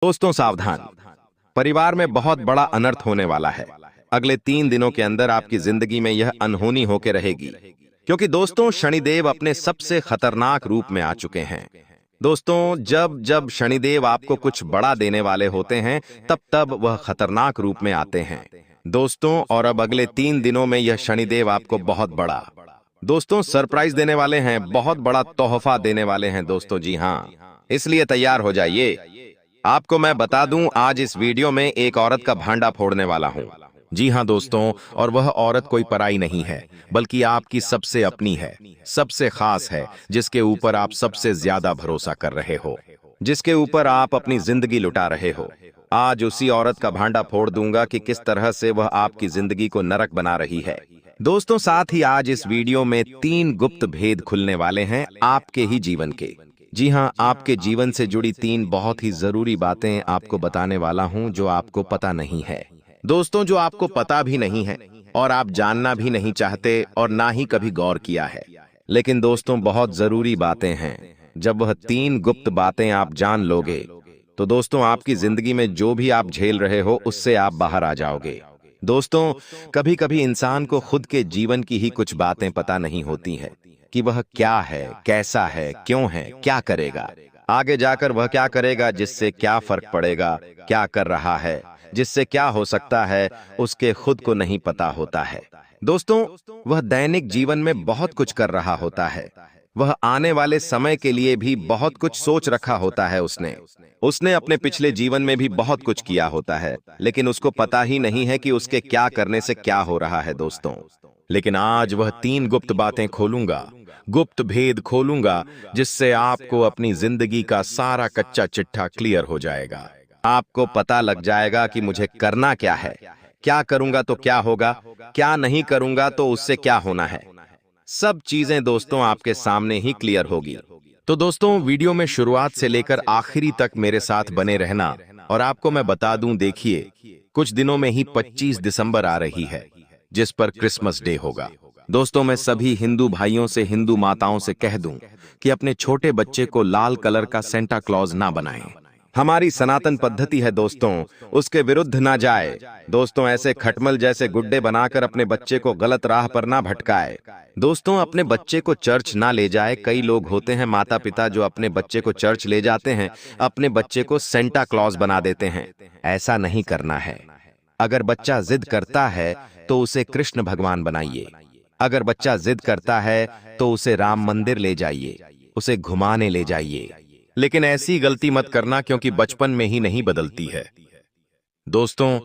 दोस्तों सावधान। परिवार में बहुत बड़ा अनर्थ होने वाला है। अगले 3 दिनों के अंदर आपकी जिंदगी में यह अनहोनी होकर रहेगी, क्योंकि दोस्तों शनिदेव अपने सबसे खतरनाक रूप में आ चुके हैं। दोस्तों जब जब शनिदेव आपको कुछ बड़ा देने वाले होते हैं, तब तब वह खतरनाक रूप में आते हैं दोस्तों। और अब अगले 3 दिनों में यह शनिदेव आपको बहुत बड़ा दोस्तों सरप्राइज देने वाले हैं, बहुत बड़ा तोहफा देने वाले हैं दोस्तों। जी हाँ, इसलिए तैयार हो जाइए। आपको मैं बता दूं, आज इस वीडियो में एक औरत का भांडा फोड़ने वाला हूं। जी हाँ दोस्तों, और वह औरत कोई पराई नहीं है, बल्कि आपकी सबसे अपनी है, सबसे खास है, जिसके ऊपर आप सबसे ज्यादा भरोसा कर रहे हो, जिसके ऊपर आप अपनी जिंदगी लुटा रहे हो। आज उसी औरत का भांडा फोड़ दूंगा कि किस तरह से वह आपकी जिंदगी को नरक बना रही है दोस्तों। साथ ही आज इस वीडियो में 3 गुप्त भेद खुलने वाले हैं आपके ही जीवन के। जी हाँ, आपके जीवन से जुड़ी 3 बहुत ही जरूरी बातें आपको बताने वाला हूं, जो आपको पता नहीं है दोस्तों, जो आपको पता भी नहीं है और आप जानना भी नहीं चाहते और ना ही कभी गौर किया है। लेकिन दोस्तों बहुत जरूरी बातें हैं। जब वह 3 गुप्त बातें आप जान लोगे, तो दोस्तों आपकी जिंदगी में जो भी आप झेल रहे हो, उससे आप बाहर आ जाओगे दोस्तों। कभी कभी इंसान को खुद के जीवन की ही कुछ बातें पता नहीं होती है कि वह क्या है, कैसा है, क्यों है, क्या करेगा, आगे जाकर वह क्या करेगा, जिससे क्या फर्क पड़ेगा, क्या कर रहा है, जिससे क्या हो सकता है, उसके खुद को नहीं पता होता है दोस्तों। वह दैनिक जीवन में बहुत कुछ कर रहा होता है, वह आने वाले समय के लिए भी बहुत कुछ सोच रखा होता है। उसने अपने पिछले जीवन में भी बहुत कुछ किया होता है, लेकिन उसको पता ही नहीं है कि उसके क्या करने से क्या हो रहा है दोस्तों। लेकिन आज वह 3 गुप्त बातें खोलूंगा, गुप्त भेद खोलूंगा, जिससे आपको अपनी जिंदगी का सारा कच्चा चिट्ठा क्लियर हो जाएगा। आपको पता लग जाएगा कि मुझे करना क्या है, क्या करूंगा तो क्या होगा, क्या नहीं करूंगा तो उससे क्या होना है। सब चीजें दोस्तों आपके सामने ही क्लियर होगी। तो दोस्तों वीडियो में शुरुआत से लेकर आखिरी तक मेरे साथ बने रहना। और आपको मैं बता दूं, देखिए कुछ दिनों में ही 25 दिसंबर आ रही है, जिस पर क्रिसमस डे होगा दोस्तों। मैं सभी हिंदू भाइयों से, हिंदू माताओं से कह दूं कि अपने छोटे बच्चे को लाल कलर का सेंटा क्लॉज ना बनाएं। हमारी सनातन पद्धति है दोस्तों, उसके विरुद्ध ना जाए दोस्तों। ऐसे खटमल जैसे गुड्डे बनाकर अपने बच्चे को गलत राह पर ना भटकाए दोस्तों। अपने बच्चे को चर्च ना ले जाए। कई लोग होते हैं माता पिता जो अपने बच्चे को चर्च ले जाते हैं, अपने बच्चे को सेंटा क्लॉज बना देते हैं। ऐसा नहीं करना है। अगर बच्चा जिद करता है तो उसे कृष्ण भगवान बनाइए। अगर बच्चा जिद करता है तो उसे राम मंदिर ले जाइए, उसे घुमाने ले जाइए। लेकिन ऐसी गलती मत करना, क्योंकि बचपन में ही नहीं बदलती है दोस्तों।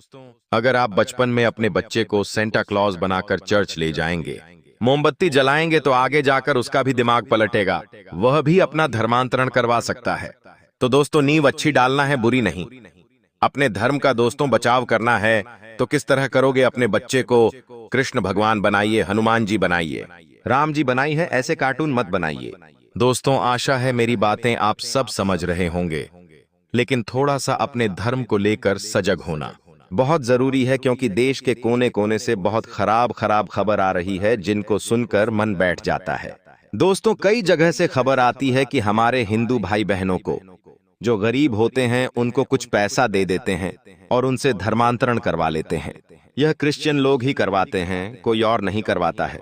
अगर आप बचपन में अपने बच्चे को सेंटा क्लॉज बनाकर चर्च ले जाएंगे, मोमबत्ती जलाएंगे, तो आगे जाकर उसका भी दिमाग पलटेगा, वह भी अपना धर्मांतरण करवा सकता है। तो दोस्तों नींव अच्छी डालना है, बुरी नहीं। अपने धर्म का दोस्तों बचाव करना है तो किस तरह करोगे? अपने बच्चे को कृष्ण भगवान बनाइए, हनुमान जी बनाइए, राम जी बनाई है, ऐसे कार्टून मत बनाइए दोस्तों। आशा है मेरी बातें आप सब समझ रहे होंगे, लेकिन थोड़ा सा अपने धर्म को लेकर सजग होना बहुत जरूरी है, क्योंकि देश के कोने कोने से बहुत खराब खबर आ रही है, जिनको सुनकर मन बैठ जाता है दोस्तों। कई जगह से खबर आती है कि हमारे हिंदू भाई बहनों को, जो गरीब होते हैं, उनको कुछ पैसा दे देते हैं और उनसे धर्मांतरण करवा लेते हैं। यह क्रिश्चियन लोग ही करवाते हैं, कोई और नहीं करवाता है।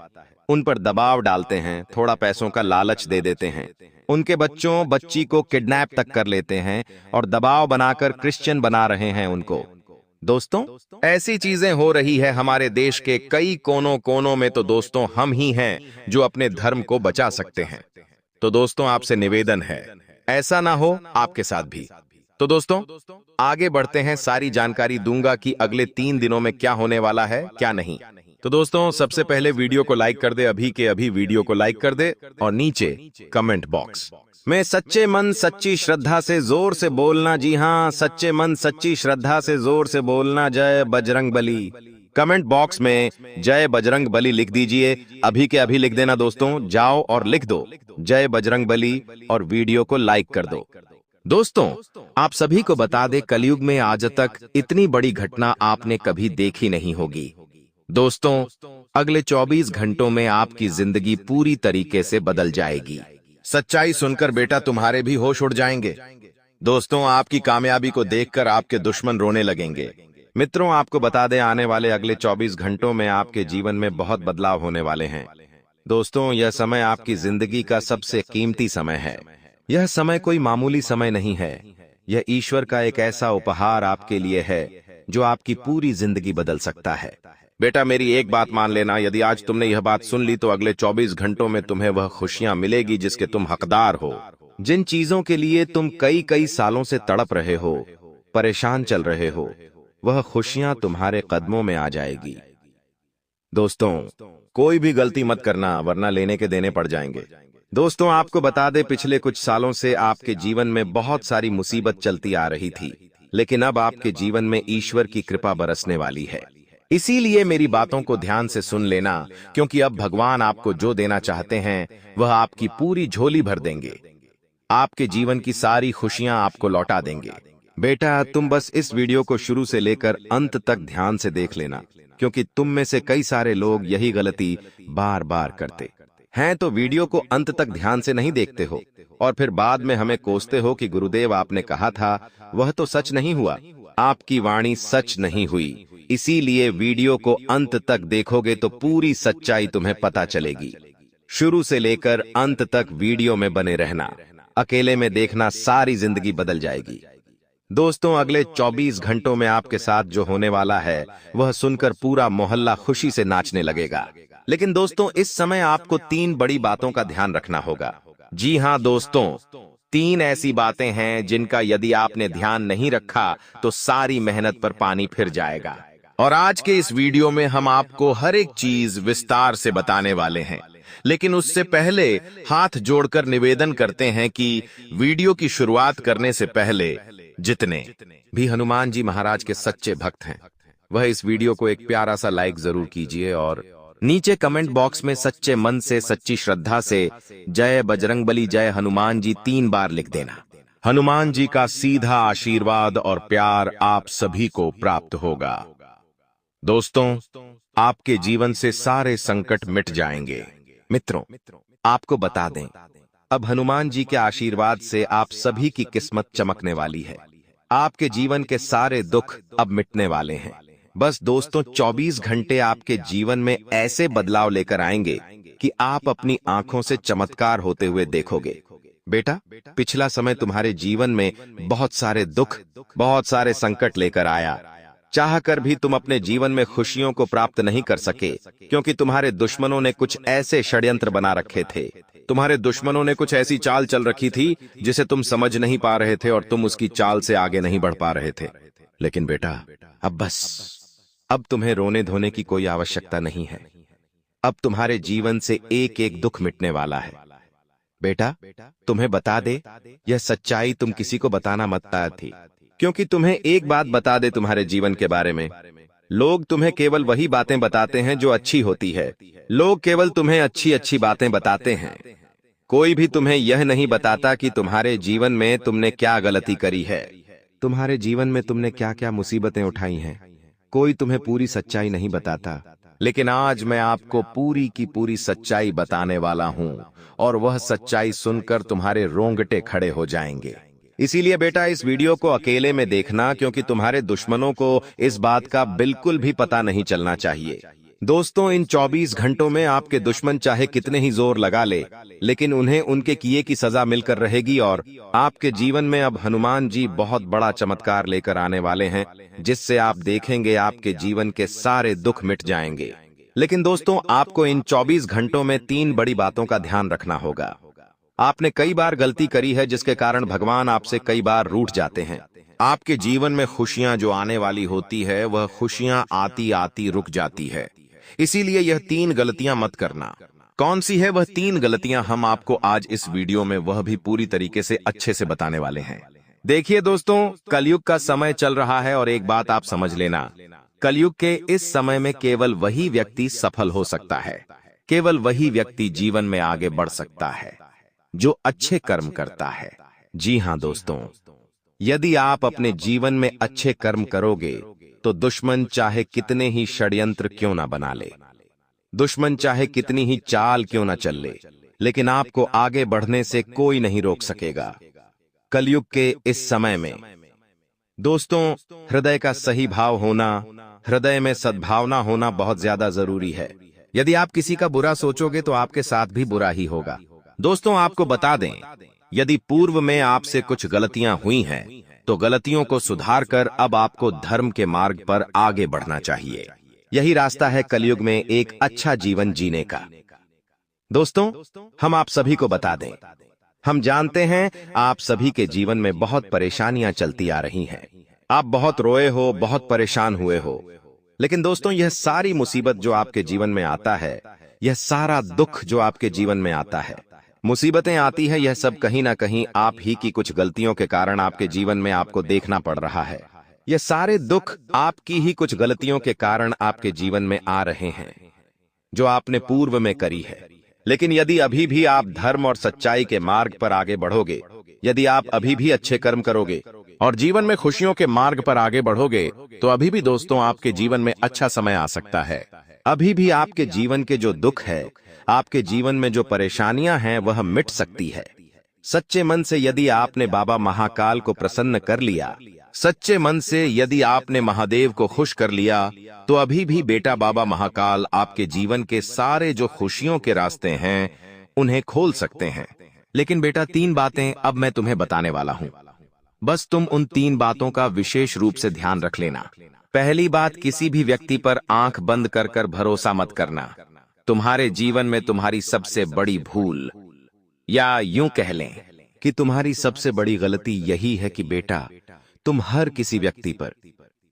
उन पर दबाव डालते हैं, थोड़ा पैसों का लालच दे देते हैं, उनके बच्चों बच्ची को किडनैप तक कर लेते हैं और दबाव बनाकर क्रिश्चियन बना रहे हैं उनको दोस्तों। ऐसी चीजें हो रही है हमारे देश के कई कोनों कोनों में, तो दोस्तों हम ही हैं जो अपने धर्म को बचा सकते हैं। तो दोस्तों आपसे निवेदन है, ऐसा ना हो आपके साथ भी। तो दोस्तों आगे बढ़ते हैं, सारी जानकारी दूंगा कि अगले 3 दिनों में क्या होने वाला है, क्या नहीं। तो दोस्तों सबसे पहले वीडियो को लाइक कर दे, अभी के अभी वीडियो को लाइक कर दे, और नीचे कमेंट बॉक्स में सच्चे मन सच्ची श्रद्धा से जोर से बोलना, जी हाँ सच्चे मन सच्ची श्रद्धा से जोर से बोलना, जय बजरंग बली। कमेंट बॉक्स में जय बजरंग बली लिख दीजिए, अभी के अभी लिख देना दोस्तों। जाओ और लिख दो जय बजरंग बली और वीडियो को लाइक कर दो। दोस्तों आप सभी को बता दे, कलयुग में आज तक इतनी बड़ी घटना आपने कभी देखी नहीं होगी दोस्तों। अगले 24 घंटों में आपकी जिंदगी पूरी तरीके से बदल जाएगी। सच्चाई सुनकर बेटा तुम्हारे भी होश उड़ जाएंगे दोस्तों, आपकी कामयाबी को देखकर आपके दुश्मन रोने लगेंगे। मित्रों, आपको बता दें, आने वाले अगले 24 घंटों में आपके जीवन में बहुत बदलाव होने वाले हैं। दोस्तों, यह समय आपकी जिंदगी का सबसे कीमती समय है। यह समय कोई मामूली समय नहीं है। यह ईश्वर का एक ऐसा उपहार आपके लिए है जो आपकी पूरी जिंदगी बदल सकता है। बेटा, मेरी एक बात मान लेना, यदि आज तुमने यह बात सुन ली तो अगले 24 घंटों में तुम्हें वह खुशियां मिलेगी जिसके तुम हकदार हो। जिन चीजों के लिए तुम कई कई सालों से तड़प रहे हो, परेशान चल रहे हो, वह खुशियां तुम्हारे कदमों में आ जाएगी। दोस्तों, कोई भी गलती मत करना, वरना लेने के देने पड़ जाएंगे। दोस्तों, आपको बता दें, पिछले कुछ सालों से आपके जीवन में बहुत सारी मुसीबत चलती आ रही थी, लेकिन अब आपके जीवन में ईश्वर की कृपा बरसने वाली है। इसीलिए मेरी बातों को ध्यान से सुन लेना, क्योंकि अब भगवान आपको जो देना चाहते हैं वह आपकी पूरी झोली भर देंगे। आपके जीवन की सारी खुशियां आपको लौटा देंगे। बेटा, तुम बस इस वीडियो को शुरू से लेकर अंत तक ध्यान से देख लेना, क्योंकि तुम में से कई सारे लोग यही गलती बार बार करते हैं। तो वीडियो को अंत तक ध्यान से नहीं देखते हो और फिर बाद में हमें कोसते हो कि गुरुदेव, आपने कहा था वह तो सच नहीं हुआ, आपकी वाणी सच नहीं हुई। इसीलिए वीडियो को अंत तक देखोगे तो पूरी सच्चाई तुम्हें पता चलेगी। शुरू से लेकर अंत तक वीडियो में बने रहना, अकेले में देखना, सारी जिंदगी बदल जाएगी। दोस्तों, अगले 24 घंटों में आपके साथ जो होने वाला है वह सुनकर पूरा मोहल्ला खुशी से नाचने लगेगा। लेकिन दोस्तों, इस समय आपको 3 बड़ी बातों का ध्यान रखना होगा। जी हाँ दोस्तों, 3 ऐसी बातें हैं जिनका यदि आपने ध्यान नहीं रखा तो सारी मेहनत पर पानी फिर जाएगा। और आज के इस वीडियो में हम आपको हर एक चीज विस्तार से बताने वाले हैं। लेकिन उससे पहले हाथ जोड़कर निवेदन करते हैं कि वीडियो की शुरुआत करने से पहले जितने भी हनुमान जी महाराज के सच्चे भक्त हैं, वह इस वीडियो को एक प्यारा सा लाइक जरूर कीजिए और नीचे कमेंट बॉक्स में सच्चे मन से, सच्ची श्रद्धा से जय बजरंगबली, जय हनुमान जी 3 बार लिख देना। हनुमान जी का सीधा आशीर्वाद और प्यार आप सभी को प्राप्त होगा। दोस्तों, आपके जीवन से सारे संकट मिट जाएंगे। मित्रों, आपको बता दें, अब हनुमान जी के आशीर्वाद से आप सभी की किस्मत चमकने वाली है। आपके जीवन के सारे दुख अब मिटने वाले हैं। बस दोस्तों, 24 घंटे आपके जीवन में ऐसे बदलाव लेकर आएंगे कि आप अपनी आंखों से चमत्कार होते हुए देखोगे। बेटा, पिछला समय तुम्हारे जीवन में बहुत सारे दुख, बहुत सारे संकट लेकर आया। चाहकर भी तुम अपने जीवन में खुशियों को प्राप्त नहीं कर सके, क्योंकि तुम्हारे दुश्मनों ने कुछ ऐसे षड्यंत्र बना रखे थे। तुम्हारे दुश्मनों ने कुछ ऐसी चाल चल रखी थी जिसे तुम समझ नहीं पा रहे थे और तुम उसकी चाल से आगे नहीं बढ़ पा रहे थे। लेकिन बेटा, अब बस, अब तुम्हें रोने धोने की कोई आवश्यकता नहीं है। अब तुम्हारे जीवन से एक एक दुख मिटने वाला है। बेटा, तुम्हें बता दे, यह सच्चाई तुम किसी को बताना मत थी, क्योंकि तुम्हें एक बात बता दे तुम्हारे जीवन के बारे में, लोग तुम्हें केवल वही बातें बताते हैं जो अच्छी होती है। लोग केवल तुम्हें अच्छी अच्छी बातें बताते हैं। कोई भी तुम्हें यह नहीं बताता कि तुम्हारे जीवन में तुमने क्या गलती करी है, तुम्हारे जीवन में तुमने क्या क्या मुसीबतें उठाई हैं। कोई तुम्हें पूरी सच्चाई नहीं बताता, लेकिन आज मैं आपको पूरी की पूरी सच्चाई बताने वाला हूं और वह सच्चाई सुनकर तुम्हारे रोंगटे खड़े हो जाएंगे। इसीलिए बेटा, इस वीडियो को अकेले में देखना, क्योंकि तुम्हारे दुश्मनों को इस बात का बिल्कुल भी पता नहीं चलना चाहिए। दोस्तों, इन 24 घंटों में आपके दुश्मन चाहे कितने ही जोर लगा ले, लेकिन उन्हें उनके किए की सजा मिलकर रहेगी और आपके जीवन में अब हनुमान जी बहुत बड़ा चमत्कार लेकर आने वाले हैं, जिससे आप देखेंगे आपके जीवन के सारे दुख मिट जाएंगे। लेकिन दोस्तों, आपको इन 24 घंटों में 3 बड़ी बातों का ध्यान रखना होगा। आपने कई बार गलती करी है जिसके कारण भगवान आपसे कई बार रूठ जाते हैं। आपके जीवन में खुशियां जो आने वाली होती है, वह खुशियां आती आती रुक जाती है। इसीलिए यह 3 गलतियां मत करना। कौन सी है वह 3 गलतियां, हम आपको आज इस वीडियो में वह भी पूरी तरीके से अच्छे से बताने वाले हैं। देखिए दोस्तों, कलयुग का समय चल रहा है और एक बात आप समझ लेना, कलयुग के इस समय में केवल वही व्यक्ति सफल हो सकता है, केवल वही व्यक्ति जीवन में आगे बढ़ सकता है जो अच्छे कर्म करता है। जी हाँ दोस्तों, यदि आप अपने जीवन में अच्छे कर्म करोगे तो दुश्मन चाहे कितने ही षड्यंत्र क्यों ना बना ले, दुश्मन चाहे कितनी ही चाल क्यों ना चल ले, लेकिन आपको आगे बढ़ने से कोई नहीं रोक सकेगा। कलयुग के इस समय में दोस्तों, हृदय का सही भाव होना, हृदय में सद्भावना होना बहुत ज्यादा जरूरी है। यदि आप किसी का बुरा सोचोगे तो आपके साथ भी बुरा ही होगा। दोस्तों, आपको बता दें, यदि पूर्व में आपसे कुछ गलतियां हुई हैं तो गलतियों को सुधार कर अब आपको धर्म के मार्ग पर आगे बढ़ना चाहिए। यही रास्ता है कलयुग में एक अच्छा जीवन जीने का। दोस्तों, हम आप सभी को बता दें, हम जानते हैं आप सभी के जीवन में बहुत परेशानियां चलती आ रही हैं। आप बहुत रोए हो, बहुत परेशान हुए हो। लेकिन दोस्तों, यह सारी मुसीबत जो आपके जीवन में आता है, यह सारा दुख जो आपके जीवन में आता है, मुसीबतें आती है, यह सब कहीं ना कहीं आप ही की कुछ गलतियों के कारण आपके जीवन में आपको देखना पड़ रहा है। यह सारे दुख आपकी ही कुछ गलतियों के कारण आपके जीवन में आ रहे हैं जो आपने पूर्व में करी है। लेकिन यदि अभी भी आप धर्म और सच्चाई के मार्ग पर आगे बढ़ोगे, यदि आप अभी भी अच्छे कर्म करोगे और जीवन में खुशियों के मार्ग पर आगे बढ़ोगे, तो अभी भी दोस्तों आपके जीवन में अच्छा समय आ सकता है। अभी भी आपके जीवन के जो दुख है, आपके जीवन में जो परेशानियां हैं, वह मिट सकती है। सच्चे मन से यदि आपने बाबा महाकाल को प्रसन्न कर लिया, सच्चे मन से यदि आपने महादेव को खुश कर लिया, तो अभी भी बेटा बाबा महाकाल आपके जीवन के सारे जो खुशियों के रास्ते हैं उन्हें खोल सकते हैं। लेकिन बेटा, 3 बातें अब मैं तुम्हें बताने वाला हूं। बस तुम उन 3 बातों का विशेष रूप से ध्यान रख लेना। पहली बात, किसी भी व्यक्ति पर आंख बंद कर कर भरोसा मत करना। तुम्हारे जीवन में तुम्हारी सबसे बड़ी भूल, या यूं कह लें कि तुम्हारी सबसे बड़ी गलती यही है कि बेटा, तुम हर किसी व्यक्ति पर,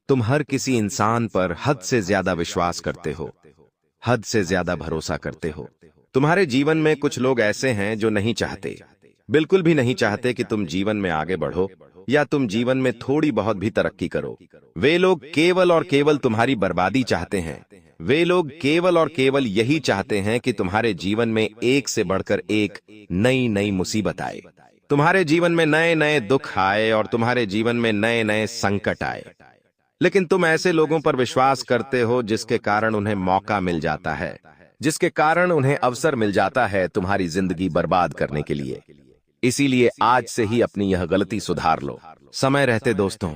तुम हर किसी इंसान पर हद से ज्यादा विश्वास करते हो, हद से ज्यादा भरोसा करते हो। तुम्हारे जीवन में कुछ लोग ऐसे हैं जो नहीं चाहते, बिल्कुल भी नहीं चाहते कि तुम जीवन में आगे बढ़ो या तुम जीवन में थोड़ी बहुत भी तरक्की करो। वे लोग केवल और केवल तुम्हारी बर्बादी चाहते हैं। वे लोग केवल और केवल यही चाहते हैं कि तुम्हारे जीवन में एक से बढ़कर एक नई नई मुसीबत आए, तुम्हारे जीवन में नए नए दुख आए और तुम्हारे जीवन में नए नए संकट आए। लेकिन तुम ऐसे लोगों पर विश्वास करते हो जिसके कारण उन्हें मौका मिल जाता है, जिसके कारण उन्हें अवसर मिल जाता है तुम्हारी जिंदगी बर्बाद करने के लिए। इसीलिए आज से ही अपनी यह गलती सुधार लो। समय रहते दोस्तों,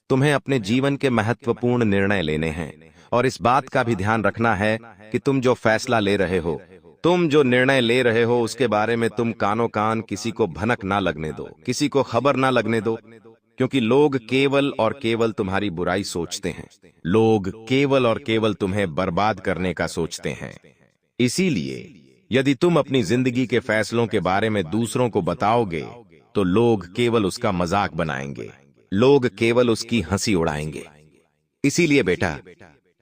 तुम्हें अपने जीवन के महत्वपूर्ण निर्णय लेने हैं और इस बात का भी ध्यान रखना है कि तुम जो फैसला ले रहे हो, तुम जो निर्णय ले रहे हो, उसके बारे में तुम कानो कान किसी को भनक ना लगने दो, किसी को खबर ना लगने दो, क्योंकि लोग केवल और केवल तुम्हारी बुराई सोचते हैं। लोग केवल और केवल तुम्हें बर्बाद करने का सोचते हैं। इसीलिए यदि तुम अपनी जिंदगी के फैसलों के बारे में दूसरों को बताओगे तो लोग केवल उसका मजाक बनाएंगे, लोग केवल उसकी हंसी उड़ाएंगे। इसीलिए बेटा,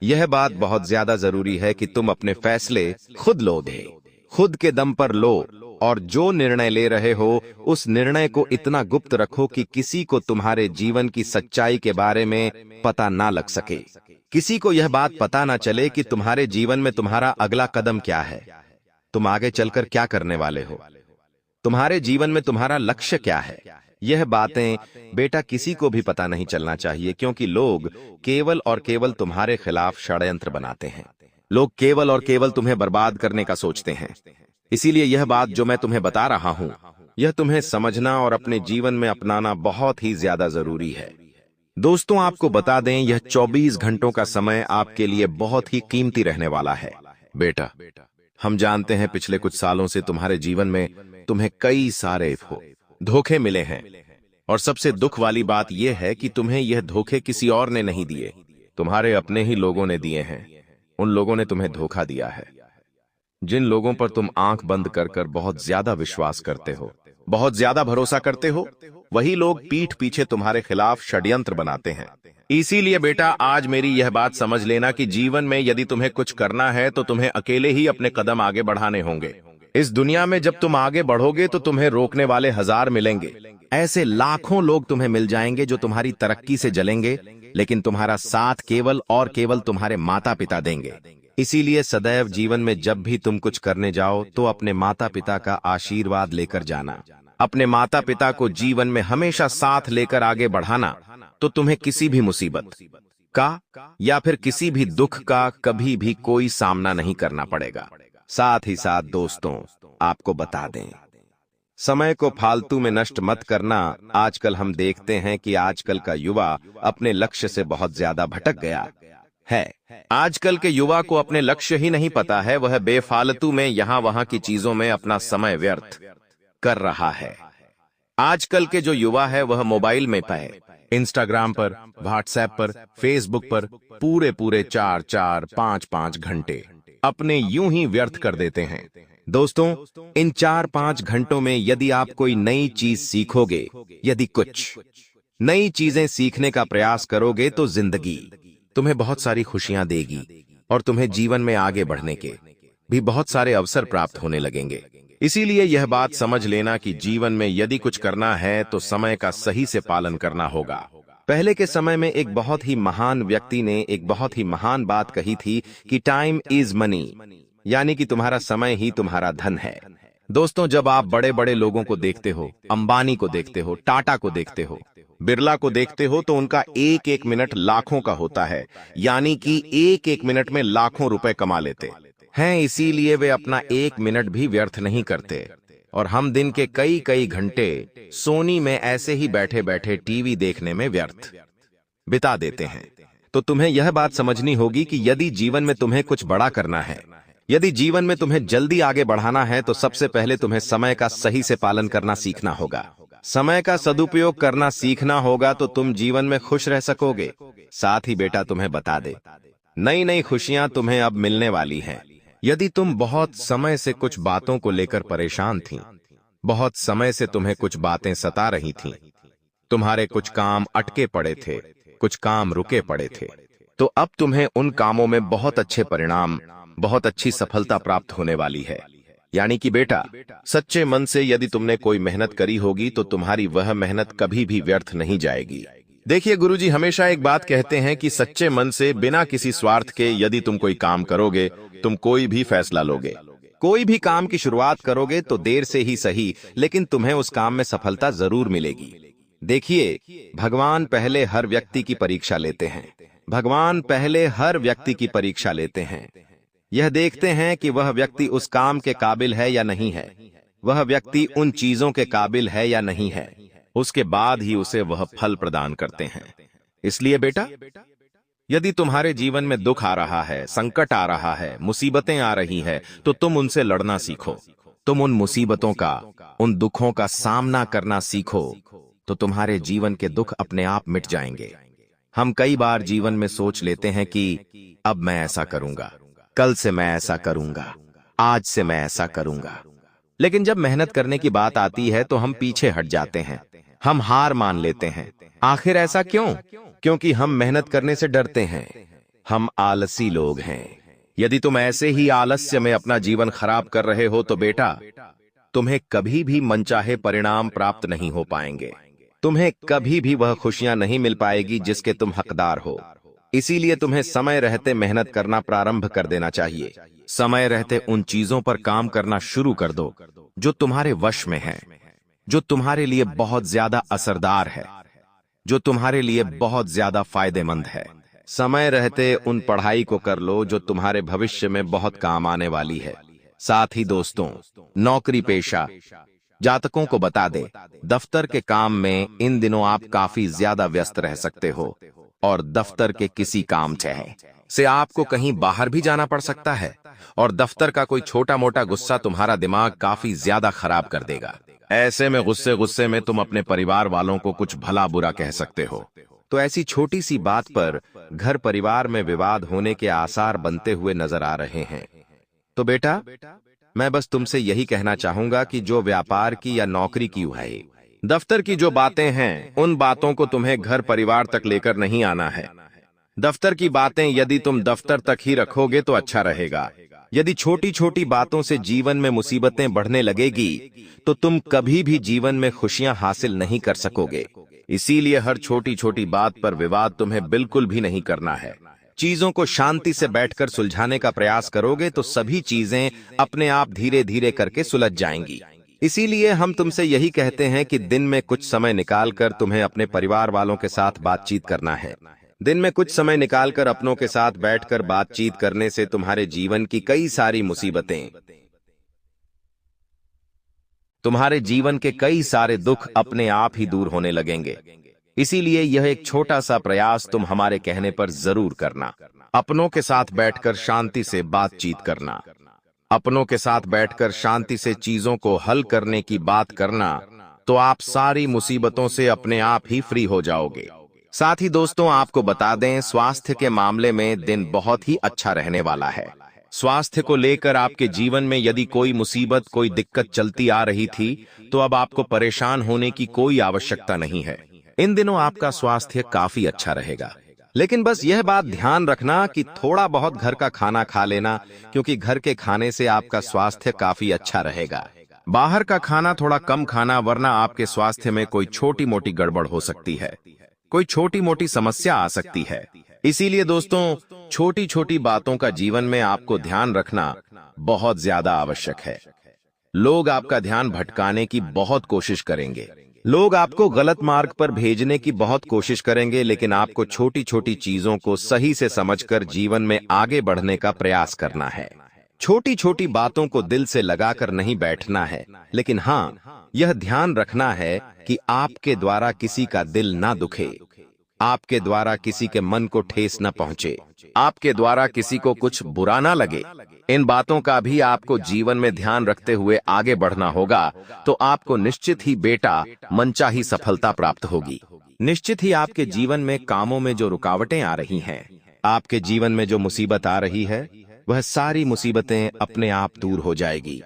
यह बात बहुत ज्यादा जरूरी है कि तुम अपने फैसले खुद लोगे, खुद के दम पर लो, और जो निर्णय ले रहे हो उस निर्णय को इतना गुप्त रखो कि किसी को तुम्हारे जीवन की सच्चाई के बारे में पता ना लग सके। किसी को यह बात पता ना चले कि तुम्हारे जीवन में तुम्हारा अगला कदम क्या है, तुम आगे चलकर क्या करने वाले हो, तुम्हारे जीवन में तुम्हारा लक्ष्य क्या है। यह बातें बेटा किसी को भी पता नहीं चलना चाहिए, क्योंकि लोग केवल और केवल तुम्हारे खिलाफ षड्यंत्र बनाते हैं। लोग केवल और केवल तुम्हें बर्बाद करने का सोचते हैं। इसीलिए यह बात जो मैं तुम्हें बता रहा हूं, यह तुम्हें समझना और अपने जीवन में अपनाना बहुत ही ज्यादा जरूरी है। दोस्तों, आपको बता दें, यह 24 घंटों का समय आपके लिए बहुत ही कीमती रहने वाला है। बेटा, हम जानते हैं पिछले कुछ सालों से तुम्हारे जीवन में तुम्हें कई सारे धोखे मिले हैं, और सबसे दुख वाली बात यह है कि तुम्हें यह धोखे किसी और ने नहीं दिए, तुम्हारे अपने ही लोगों ने दिए हैं। उन लोगों ने तुम्हें धोखा दिया है। जिन लोगों पर तुम आंख बंद कर कर बहुत ज्यादा विश्वास करते हो, बहुत ज्यादा भरोसा करते हो, वही लोग पीठ पीछे तुम्हारे खिलाफ षड्यंत्र बनाते हैं। इसीलिए बेटा, आज मेरी यह बात समझ लेना कि जीवन में यदि तुम्हें कुछ करना है तो तुम्हें अकेले ही अपने कदम आगे बढ़ाने होंगे। इस दुनिया में जब तुम आगे बढ़ोगे तो तुम्हें रोकने वाले हजार मिलेंगे। ऐसे लाखों लोग तुम्हें मिल जाएंगे जो तुम्हारी तरक्की से जलेंगे, लेकिन तुम्हारा साथ केवल और केवल तुम्हारे माता पिता देंगे। इसीलिए सदैव जीवन में जब भी तुम कुछ करने जाओ तो अपने माता पिता का आशीर्वाद लेकर जाना। अपने माता पिता को जीवन में हमेशा साथ लेकर आगे बढ़ाना, तो तुम्हें किसी भी मुसीबत का या फिर किसी भी दुख का कभी भी कोई सामना नहीं करना पड़ेगा। साथ ही साथ दोस्तों, आपको बता दें, समय को फालतू में नष्ट मत करना। आजकल हम देखते हैं कि आजकल का युवा अपने लक्ष्य से बहुत ज्यादा भटक गया है। आजकल के युवा को अपने लक्ष्य ही नहीं पता है, वह बेफालतू में यहां वहां की चीजों में अपना समय व्यर्थ कर रहा है। आजकल के जो युवा है वह मोबाइल में पे इंस्टाग्राम पर, व्हाट्सएप पर, फेसबुक पर पूरे पूरे 4-4, 5-5 घंटे अपने यूं ही व्यर्थ कर देते हैं। दोस्तों, इन 4-5 घंटों में यदि आप कोई नई चीज सीखोगे, यदि कुछ नई चीजें सीखने का प्रयास करोगे तो जिंदगी तुम्हें बहुत सारी खुशियां देगी और तुम्हें जीवन में आगे बढ़ने के भी बहुत सारे अवसर प्राप्त होने लगेंगे। इसीलिए यह बात समझ लेना कि जीवन में यदि कुछ करना है तो समय का सही से पालन करना होगा। पहले के समय में एक बहुत ही महान व्यक्ति ने एक बहुत ही महान बात कही थी कि टाइम इज मनी, यानी कि तुम्हारा समय ही तुम्हारा धन है। दोस्तों, जब आप बड़े बड़े लोगों को देखते हो, अंबानी को देखते हो, टाटा को देखते हो, बिरला को देखते हो, तो उनका एक एक मिनट लाखों का होता है, यानी कि एक एक मिनट में लाखों रुपए कमा लेते हैं। इसीलिए वे अपना एक मिनट भी व्यर्थ नहीं करते और हम दिन के कई कई घंटे सोनी में ऐसे ही बैठे बैठे टीवी देखने में व्यर्थ बिता देते हैं। तो तुम्हें यह बात समझनी होगी कि यदि जीवन में तुम्हें कुछ बड़ा करना है, यदि जीवन में तुम्हें जल्दी आगे बढ़ाना है, तो सबसे पहले तुम्हें समय का सही से पालन करना सीखना होगा। समय का सदुपयोग करना सीखना होगा तो तुम जीवन में खुश रह सकोगे। साथ ही बेटा तुम्हें बता दे, नई नई खुशियां तुम्हें अब मिलने वाली हैं। यदि तुम बहुत समय से कुछ बातों को लेकर परेशान थी, बहुत समय से तुम्हें कुछ बातें सता रही थीं, तुम्हारे कुछ काम अटके पड़े थे, कुछ काम रुके पड़े थे, तो अब तुम्हें उन कामों में बहुत अच्छे परिणाम, बहुत अच्छी सफलता प्राप्त होने वाली है। यानी कि बेटा, सच्चे मन से यदि तुमने कोई मेहनत करी होगी तो तुम्हारी वह मेहनत कभी भी व्यर्थ नहीं जाएगी। देखिए गुरुजी हमेशा एक बात कहते हैं कि सच्चे मन से बिना किसी स्वार्थ के यदि तुम कोई काम करोगे, तुम कोई भी फैसला लोगे, कोई भी काम की शुरुआत करोगे तो देर से ही सही, लेकिन तुम्हें उस काम में सफलता जरूर मिलेगी। देखिए, भगवान पहले हर व्यक्ति की परीक्षा लेते हैं। भगवान पहले हर व्यक्ति की परीक्षा लेते हैं। यह देखते हैं कि वह व्यक्ति उस काम के काबिल है या नहीं है, वह व्यक्ति उन चीजों के काबिल है या नहीं है, उसके बाद ही उसे वह फल प्रदान करते हैं। इसलिए बेटा, यदि तुम्हारे जीवन में दुख आ रहा है, संकट आ रहा है, मुसीबतें आ रही है, तो तुम उनसे लड़ना सीखो। तुम उन मुसीबतों का, उन दुखों का सामना करना सीखो, तो तुम्हारे जीवन के दुख अपने आप मिट जाएंगे। हम कई बार जीवन में सोच लेते हैं कि अब मैं ऐसा करूंगा, कल से मैं ऐसा करूंगा, आज से मैं ऐसा करूंगा, लेकिन जब मेहनत करने की बात आती है तो हम पीछे हट जाते हैं, हम हार मान लेते हैं। आखिर ऐसा क्यों? क्योंकि हम मेहनत करने से डरते हैं, हम आलसी लोग हैं। यदि तुम ऐसे ही आलस्य में अपना जीवन खराब कर रहे हो तो बेटा, तुम्हें कभी भी मनचाहे परिणाम प्राप्त नहीं हो पाएंगे, तुम्हें कभी भी वह खुशियां नहीं मिल पाएगी जिसके तुम हकदार हो। इसीलिए तुम्हें समय रहते मेहनत करना प्रारंभ कर देना चाहिए। समय रहते उन चीजों पर काम करना शुरू कर दो जो तुम्हारे वश में है, जो तुम्हारे लिए बहुत ज्यादा असरदार है, जो तुम्हारे लिए बहुत ज्यादा फायदेमंद है। समय रहते उन पढ़ाई को कर लो जो तुम्हारे भविष्य में बहुत काम आने वाली है। साथ ही दोस्तों, नौकरी पेशा जातकों को बता दे, दफ्तर के काम में इन दिनों आप काफी ज्यादा व्यस्त रह सकते हो और दफ्तर के किसी काम से आपको कहीं बाहर भी जाना पड़ सकता है और दफ्तर का कोई छोटा मोटा गुस्सा तुम्हारा दिमाग काफी ज्यादा खराब कर देगा। ऐसे में गुस्से गुस्से में तुम अपने परिवार वालों को कुछ भला बुरा कह सकते हो। तो ऐसी छोटी सी बात पर घर परिवार में विवाद होने के आसार बनते हुए नजर आ रहे हैं। तो बेटा, मैं बस तुमसे यही कहना चाहूंगा कि जो व्यापार की या नौकरी की है, दफ्तर की जो बातें हैं, उन बातों को तुम्हें घर परिवार तक लेकर नहीं आना है। दफ्तर की बातें यदि तुम दफ्तर तक ही रखोगे तो अच्छा रहेगा। यदि छोटी छोटी बातों से जीवन में मुसीबतें बढ़ने लगेगी तो तुम कभी भी जीवन में खुशियां हासिल नहीं कर सकोगे। इसीलिए हर छोटी छोटी बात पर विवाद तुम्हें बिल्कुल भी नहीं करना है। चीजों को शांति से बैठकर सुलझाने का प्रयास करोगे तो सभी चीजें अपने आप धीरे धीरे करके सुलझ जाएंगी। इसीलिए हम तुमसे यही कहते हैं कि दिन में कुछ समय निकालकर तुम्हें अपने परिवार वालों के साथ बातचीत करना है। दिन में कुछ समय निकालकर अपनों के साथ बैठकर बातचीत करने से तुम्हारे जीवन की कई सारी मुसीबतें तुम्हारे जीवन के कई सारे दुख अपने आप ही दूर होने लगेंगे। इसीलिए यह एक छोटा सा प्रयास तुम हमारे कहने पर जरूर करना। अपनों के साथ बैठकर शांति से बातचीत करना। अपनों के साथ बैठकर शांति से चीजों को हल करने की बात करना, तो आप सारी मुसीबतों से अपने आप ही फ्री हो जाओगे। साथ ही दोस्तों, आपको बता दें, स्वास्थ्य के मामले में दिन बहुत ही अच्छा रहने वाला है। स्वास्थ्य को लेकर आपके जीवन में यदि कोई मुसीबत, कोई दिक्कत चलती आ रही थी, तो अब आपको परेशान होने की कोई आवश्यकता नहीं है। इन दिनों आपका स्वास्थ्य काफी अच्छा रहेगा। लेकिन बस यह बात ध्यान रखना कि थोड़ा बहुत घर का खाना खा लेना, क्योंकि घर के खाने से आपका स्वास्थ्य काफी अच्छा रहेगा। बाहर का खाना थोड़ा कम खाना, वरना आपके स्वास्थ्य में कोई छोटी मोटी गड़बड़ हो सकती है, कोई छोटी मोटी समस्या आ सकती है। इसीलिए दोस्तों, छोटी छोटी बातों का जीवन में आपको ध्यान रखना बहुत ज्यादा आवश्यक है। लोग आपका ध्यान भटकाने की बहुत कोशिश करेंगे, लोग आपको गलत मार्ग पर भेजने की बहुत कोशिश करेंगे, लेकिन आपको छोटी छोटी चीजों को सही से समझकर जीवन में आगे बढ़ने का प्रयास करना है। छोटी छोटी बातों को दिल से लगाकर नहीं बैठना है, लेकिन हाँ, यह ध्यान रखना है कि आपके द्वारा किसी का दिल ना दुखे, आपके द्वारा किसी के मन को ठेस न पहुंचे, आपके द्वारा किसी को कुछ बुरा ना लगे। इन बातों का भी आपको जीवन में ध्यान रखते हुए आगे बढ़ना होगा, तो आपको निश्चित ही बेटा मनचाही सफलता प्राप्त होगी। निश्चित ही आपके जीवन में कामों में जो रुकावटें आ रही हैं, आपके जीवन में जो मुसीबत आ रही है, वह सारी मुसीबतें अपने आप दूर हो जाएगी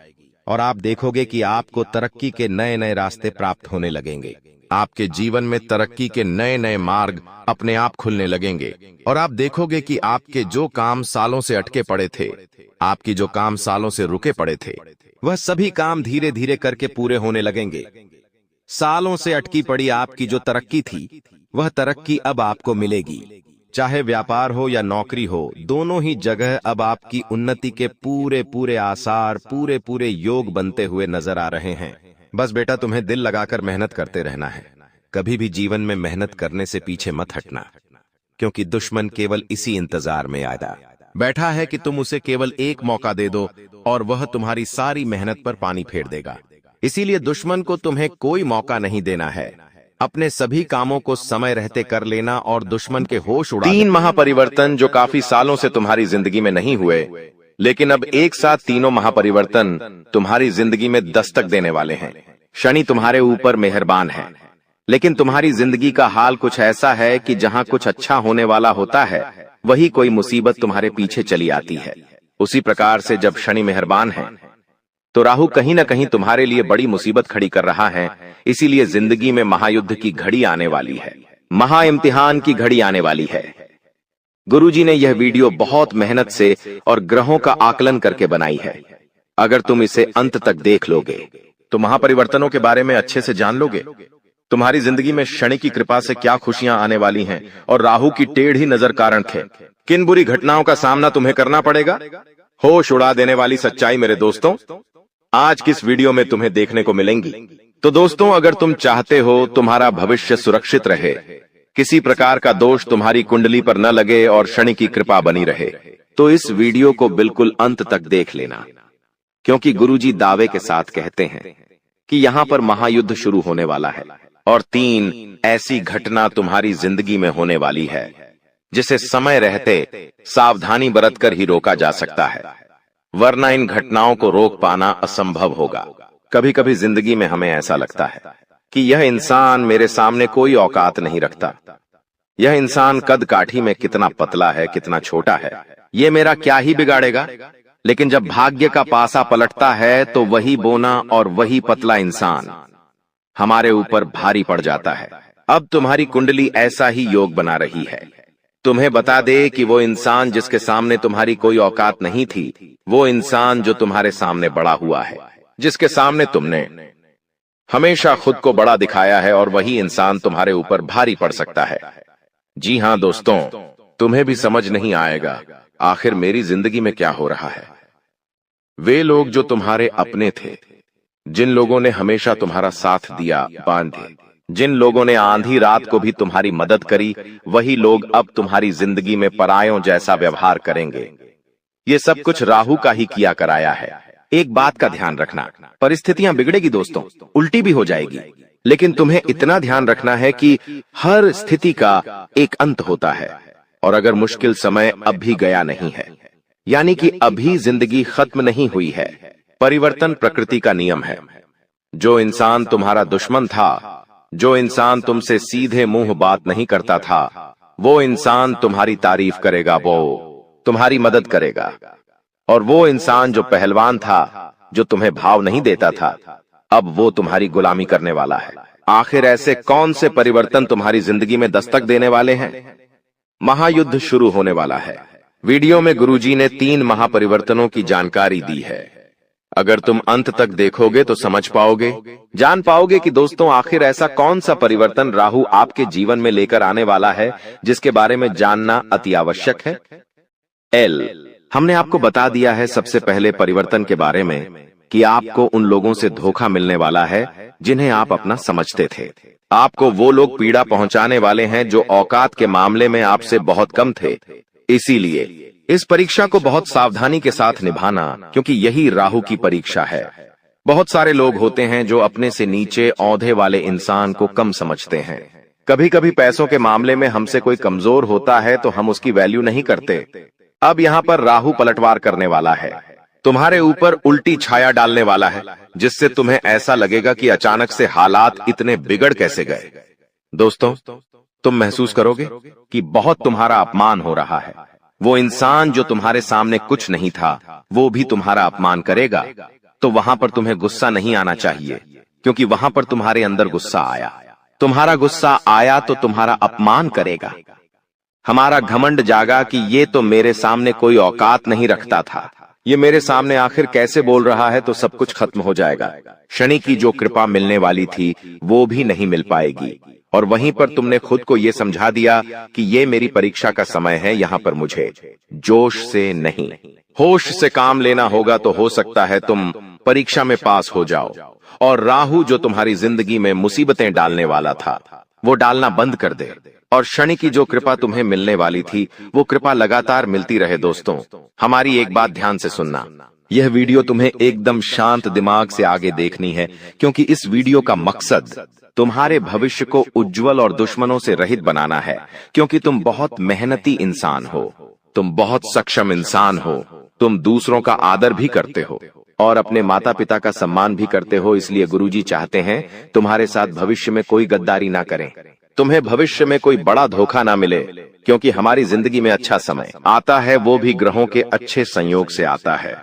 और आप देखोगे कि आपको तरक्की के नए नए रास्ते प्राप्त होने लगेंगे। आपके जीवन में तरक्की के नए नए मार्ग अपने आप खुलने लगेंगे और आप देखोगे कि आपके जो काम सालों से अटके पड़े थे, आपकी जो काम सालों से रुके पड़े थे, वह सभी काम धीरे धीरे करके पूरे होने लगेंगे। सालों से अटकी पड़ी आपकी जो तरक्की थी, वह तरक्की अब आपको मिलेगी। चाहे व्यापार हो या नौकरी हो, दोनों ही जगह अब आपकी उन्नति के पूरे पूरे आसार, पूरे पूरे योग बनते हुए नजर आ रहे हैं। बस बेटा, तुम्हें दिल लगाकर मेहनत करते रहना है। कभी भी जीवन में मेहनत करने से पीछे मत हटना, क्योंकि दुश्मन केवल इसी इंतजार में आया बैठा है कि तुम उसे केवल एक मौका दे दो और वह तुम्हारी सारी मेहनत पर पानी फेर देगा। इसीलिए दुश्मन को तुम्हें कोई मौका नहीं देना है। अपने सभी कामों को समय रहते कर लेना और दुश्मन के होश उड़ा। 3 महापरिवर्तन जो काफी सालों से तुम्हारी जिंदगी में नहीं हुए, लेकिन अब एक साथ तीनों महापरिवर्तन तुम्हारी जिंदगी में दस्तक देने वाले हैं। शनि तुम्हारे ऊपर मेहरबान है, लेकिन तुम्हारी जिंदगी का हाल कुछ ऐसा है कि जहां कुछ अच्छा होने वाला होता है, वही कोई मुसीबत तुम्हारे पीछे चली आती है। उसी प्रकार से जब शनि मेहरबान है, तो राहु कहीं न कहीं तुम्हारे लिए बड़ी मुसीबत खड़ी कर रहा है। इसीलिए जिंदगी में महायुद्ध की घड़ी आने वाली है, महा इम्तिहान की घड़ी आने वाली है। गुरुजी ने यह वीडियो बहुत मेहनत से और ग्रहों का आकलन करके बनाई है। अगर तुम इसे अंत तक देख लोगे, तो महापरिवर्तनों के बारे में अच्छे से जान लोगे। तुम्हारी जिंदगी में शनि की कृपा से क्या खुशियां आने वाली हैं और राहु की टेढ़ी नजर कारण किन बुरी घटनाओं का सामना तुम्हें करना पड़ेगा। होश उड़ा देने वाली सच्चाई मेरे दोस्तों आज किस वीडियो में तुम्हें देखने को मिलेंगी। तो दोस्तों, अगर तुम चाहते हो तुम्हारा भविष्य सुरक्षित रहे, किसी प्रकार का दोष तुम्हारी कुंडली पर न लगे और शनि की कृपा बनी रहे, तो इस वीडियो को बिल्कुल अंत तक देख लेना, क्योंकि गुरुजी दावे के साथ कहते हैं कि यहाँ पर महायुद्ध शुरू होने वाला है और 3 ऐसी घटना तुम्हारी जिंदगी में होने वाली है जिसे समय रहते सावधानी बरतकर ही रोका जा सकता है, वरना इन घटनाओं को रोक पाना असंभव होगा। कभी कभी जिंदगी में हमें ऐसा लगता है कि यह इंसान मेरे सामने कोई औकात नहीं रखता, यह इंसान कद काठी में कितना पतला है, कितना छोटा है, ये मेरा क्या ही बिगाड़ेगा। लेकिन जब भाग्य का पासा पलटता है, तो वही बोना और वही पतला इंसान हमारे ऊपर भारी पड़ जाता है। अब तुम्हारी कुंडली ऐसा ही योग बना रही है। तुम्हें बता दे कि वो इंसान जिसके सामने तुम्हारी कोई औकात नहीं थी, वो इंसान जो तुम्हारे सामने बड़ा हुआ है, जिसके सामने तुमने हमेशा खुद को बड़ा दिखाया है, और वही इंसान तुम्हारे ऊपर भारी पड़ सकता है। जी हां दोस्तों, तुम्हें भी समझ नहीं आएगा आखिर मेरी जिंदगी में क्या हो रहा है। वे लोग जो तुम्हारे अपने थे, जिन लोगों ने हमेशा तुम्हारा साथ दिया, बांधे, जिन लोगों ने आंधी रात को भी तुम्हारी मदद करी, वही लोग अब तुम्हारी जिंदगी में परायों जैसा व्यवहार करेंगे। ये सब कुछ राहु का ही किया कराया है। एक बात का ध्यान रखना, परिस्थितियां बिगड़ेगी दोस्तों, उल्टी भी हो जाएगी, लेकिन तुम्हें इतना ध्यान रखना है कि हर स्थिति का एक अंत होता है। और अगर मुश्किल समय अब भी गया नहीं है, यानी कि अभी जिंदगी खत्म नहीं हुई है, परिवर्तन प्रकृति का नियम है। जो इंसान तुम्हारा दुश्मन था, जो इंसान तुमसे सीधे मुंह बात नहीं करता था, वो इंसान तुम्हारी तारीफ करेगा, वो तुम्हारी मदद करेगा। और वो इंसान जो पहलवान था, जो तुम्हें भाव नहीं देता था, अब वो तुम्हारी गुलामी करने वाला है। आखिर ऐसे कौन से परिवर्तन तुम्हारी जिंदगी में दस्तक देने वाले हैं? महायुद्ध शुरू होने वाला है। वीडियो में गुरुजी ने 3 महापरिवर्तनों की जानकारी दी है। अगर तुम अंत तक देखोगे तो समझ पाओगे, जान पाओगे कि दोस्तों आखिर ऐसा कौन सा परिवर्तन राहु आपके जीवन में लेकर आने वाला है, जिसके बारे में जानना अति आवश्यक है। हमने आपको बता दिया है सबसे पहले परिवर्तन के बारे में कि आपको उन लोगों से धोखा मिलने वाला है जिन्हें आप अपना समझते थे। आपको वो लोग पीड़ा पहुंचाने वाले हैं जो औकात के मामले में आपसे बहुत कम थे। इसीलिए इस परीक्षा को बहुत सावधानी के साथ निभाना, क्योंकि यही राहु की परीक्षा है। बहुत सारे लोग होते हैं जो अपने से नीचे औंधे वाले इंसान को कम समझते हैं। कभी कभी पैसों के मामले में हमसे कोई कमजोर होता है तो हम उसकी वैल्यू नहीं करते। अब यहाँ पर राहु पलटवार करने वाला है, तुम्हारे ऊपर उल्टी छाया डालने वाला है, जिससे तुम्हें ऐसा लगेगा कि अचानक से हालात इतने बिगड़ कैसे गए। दोस्तों, तुम महसूस करोगे कि बहुत तुम्हारा अपमान हो रहा है। वो इंसान जो तुम्हारे सामने कुछ नहीं था, वो भी तुम्हारा अपमान करेगा। तो वहां पर तुम्हें गुस्सा नहीं आना चाहिए, क्योंकि वहां पर तुम्हारे अंदर गुस्सा आया। तुम्हारा गुस्सा आया तो तुम्हारा अपमान करेगा। हमारा घमंड जागा कि ये तो मेरे सामने कोई औकात नहीं रखता था, ये मेरे सामने आखिर कैसे बोल रहा है, तो सब कुछ खत्म हो जाएगा। शनि की जो कृपा मिलने वाली थी वो भी नहीं मिल पाएगी। और वहीं पर तुमने खुद को ये समझा दिया कि ये मेरी परीक्षा का समय है, यहाँ पर मुझे जोश से नहीं होश से काम लेना होगा। तो हो सकता है तुम परीक्षा में पास हो जाओ और राहु जो तुम्हारी जिंदगी में मुसीबतें डालने वाला था वो डालना बंद कर दे, और शनि की जो कृपा तुम्हें मिलने वाली थी वो कृपा लगातार मिलती रहे। दोस्तों, हमारी एक बात ध्यान से सुनना, यह वीडियो तुम्हें एकदम शांत दिमाग से आगे देखनी है, क्योंकि इस वीडियो का मकसद तुम्हारे भविष्य को उज्जवल और दुश्मनों से रहित बनाना है। क्योंकि तुम बहुत मेहनती इंसान हो, तुम बहुत सक्षम इंसान हो, तुम दूसरों का आदर भी करते हो और अपने माता पिता का सम्मान भी करते हो। इसलिए गुरुजी चाहते हैं तुम्हारे साथ भविष्य में कोई गद्दारी ना करें, तुम्हें भविष्य में कोई बड़ा धोखा ना मिले। क्योंकि हमारी जिंदगी में अच्छा समय आता है वो भी ग्रहों के अच्छे संयोग से आता है,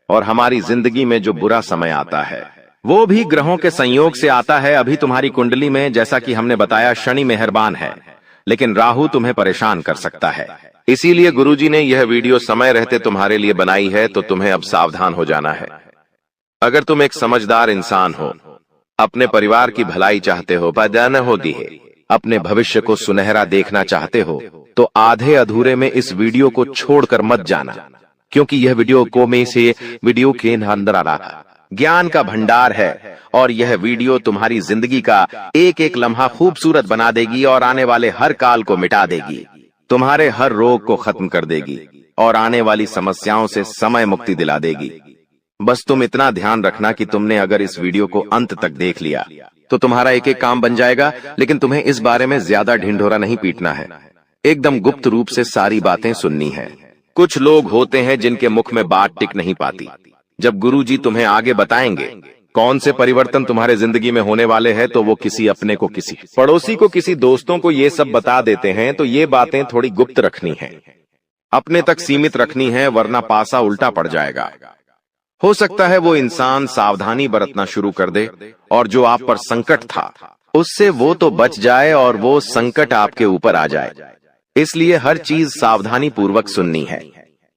और हमारी जिंदगी में जो बुरा समय आता है वो भी ग्रहों के संयोग से आता है। अभी तुम्हारी कुंडली में, जैसा कि हमने बताया, शनि मेहरबान है, लेकिन राहु तुम्हें परेशान कर सकता है। इसीलिए गुरुजी ने यह वीडियो समय रहते तुम्हारे लिए बनाई है, तो तुम्हें अब सावधान हो जाना है। अगर तुम एक समझदार इंसान हो, अपने परिवार की भलाई चाहते हो, पैदा हो दी है, अपने भविष्य को सुनहरा देखना चाहते हो, तो आधे अधूरे में इस वीडियो को छोड़कर मत जाना। क्योंकि यह वीडियो के अंदर आ रहा ज्ञान का भंडार है, और यह वीडियो तुम्हारी जिंदगी का एक एक लम्हा खूबसूरत बना देगी और आने वाले हर काल को मिटा देगी, तुम्हारे हर रोग को खत्म कर देगी और आने वाली समस्याओं से समय मुक्ति दिला देगी। बस तुम इतना ध्यान रखना कि तुमने अगर इस वीडियो को अंत तक देख लिया तो तुम्हारा एक एक काम बन जाएगा। लेकिन तुम्हें इस बारे में ज्यादा ढिंढोरा नहीं पीटना है, एकदम गुप्त रूप से सारी बातें सुननी है। कुछ लोग होते हैं जिनके मुख में बात टिक नहीं पाती। जब गुरुजी तुम्हें आगे बताएंगे कौन से परिवर्तन तुम्हारे जिंदगी में होने वाले हैं, तो वो किसी अपने को, किसी पड़ोसी को, किसी दोस्तों को ये सब बता देते हैं। तो ये बातें थोड़ी गुप्त रखनी है, अपने तक सीमित रखनी है, वरना पासा उल्टा पड़ जाएगा। हो सकता है वो इंसान सावधानी बरतना शुरू कर दे और जो आप पर संकट था उससे वो तो बच जाए और वो संकट आपके ऊपर आ जाए। इसलिए हर चीज सावधानी पूर्वक सुननी है।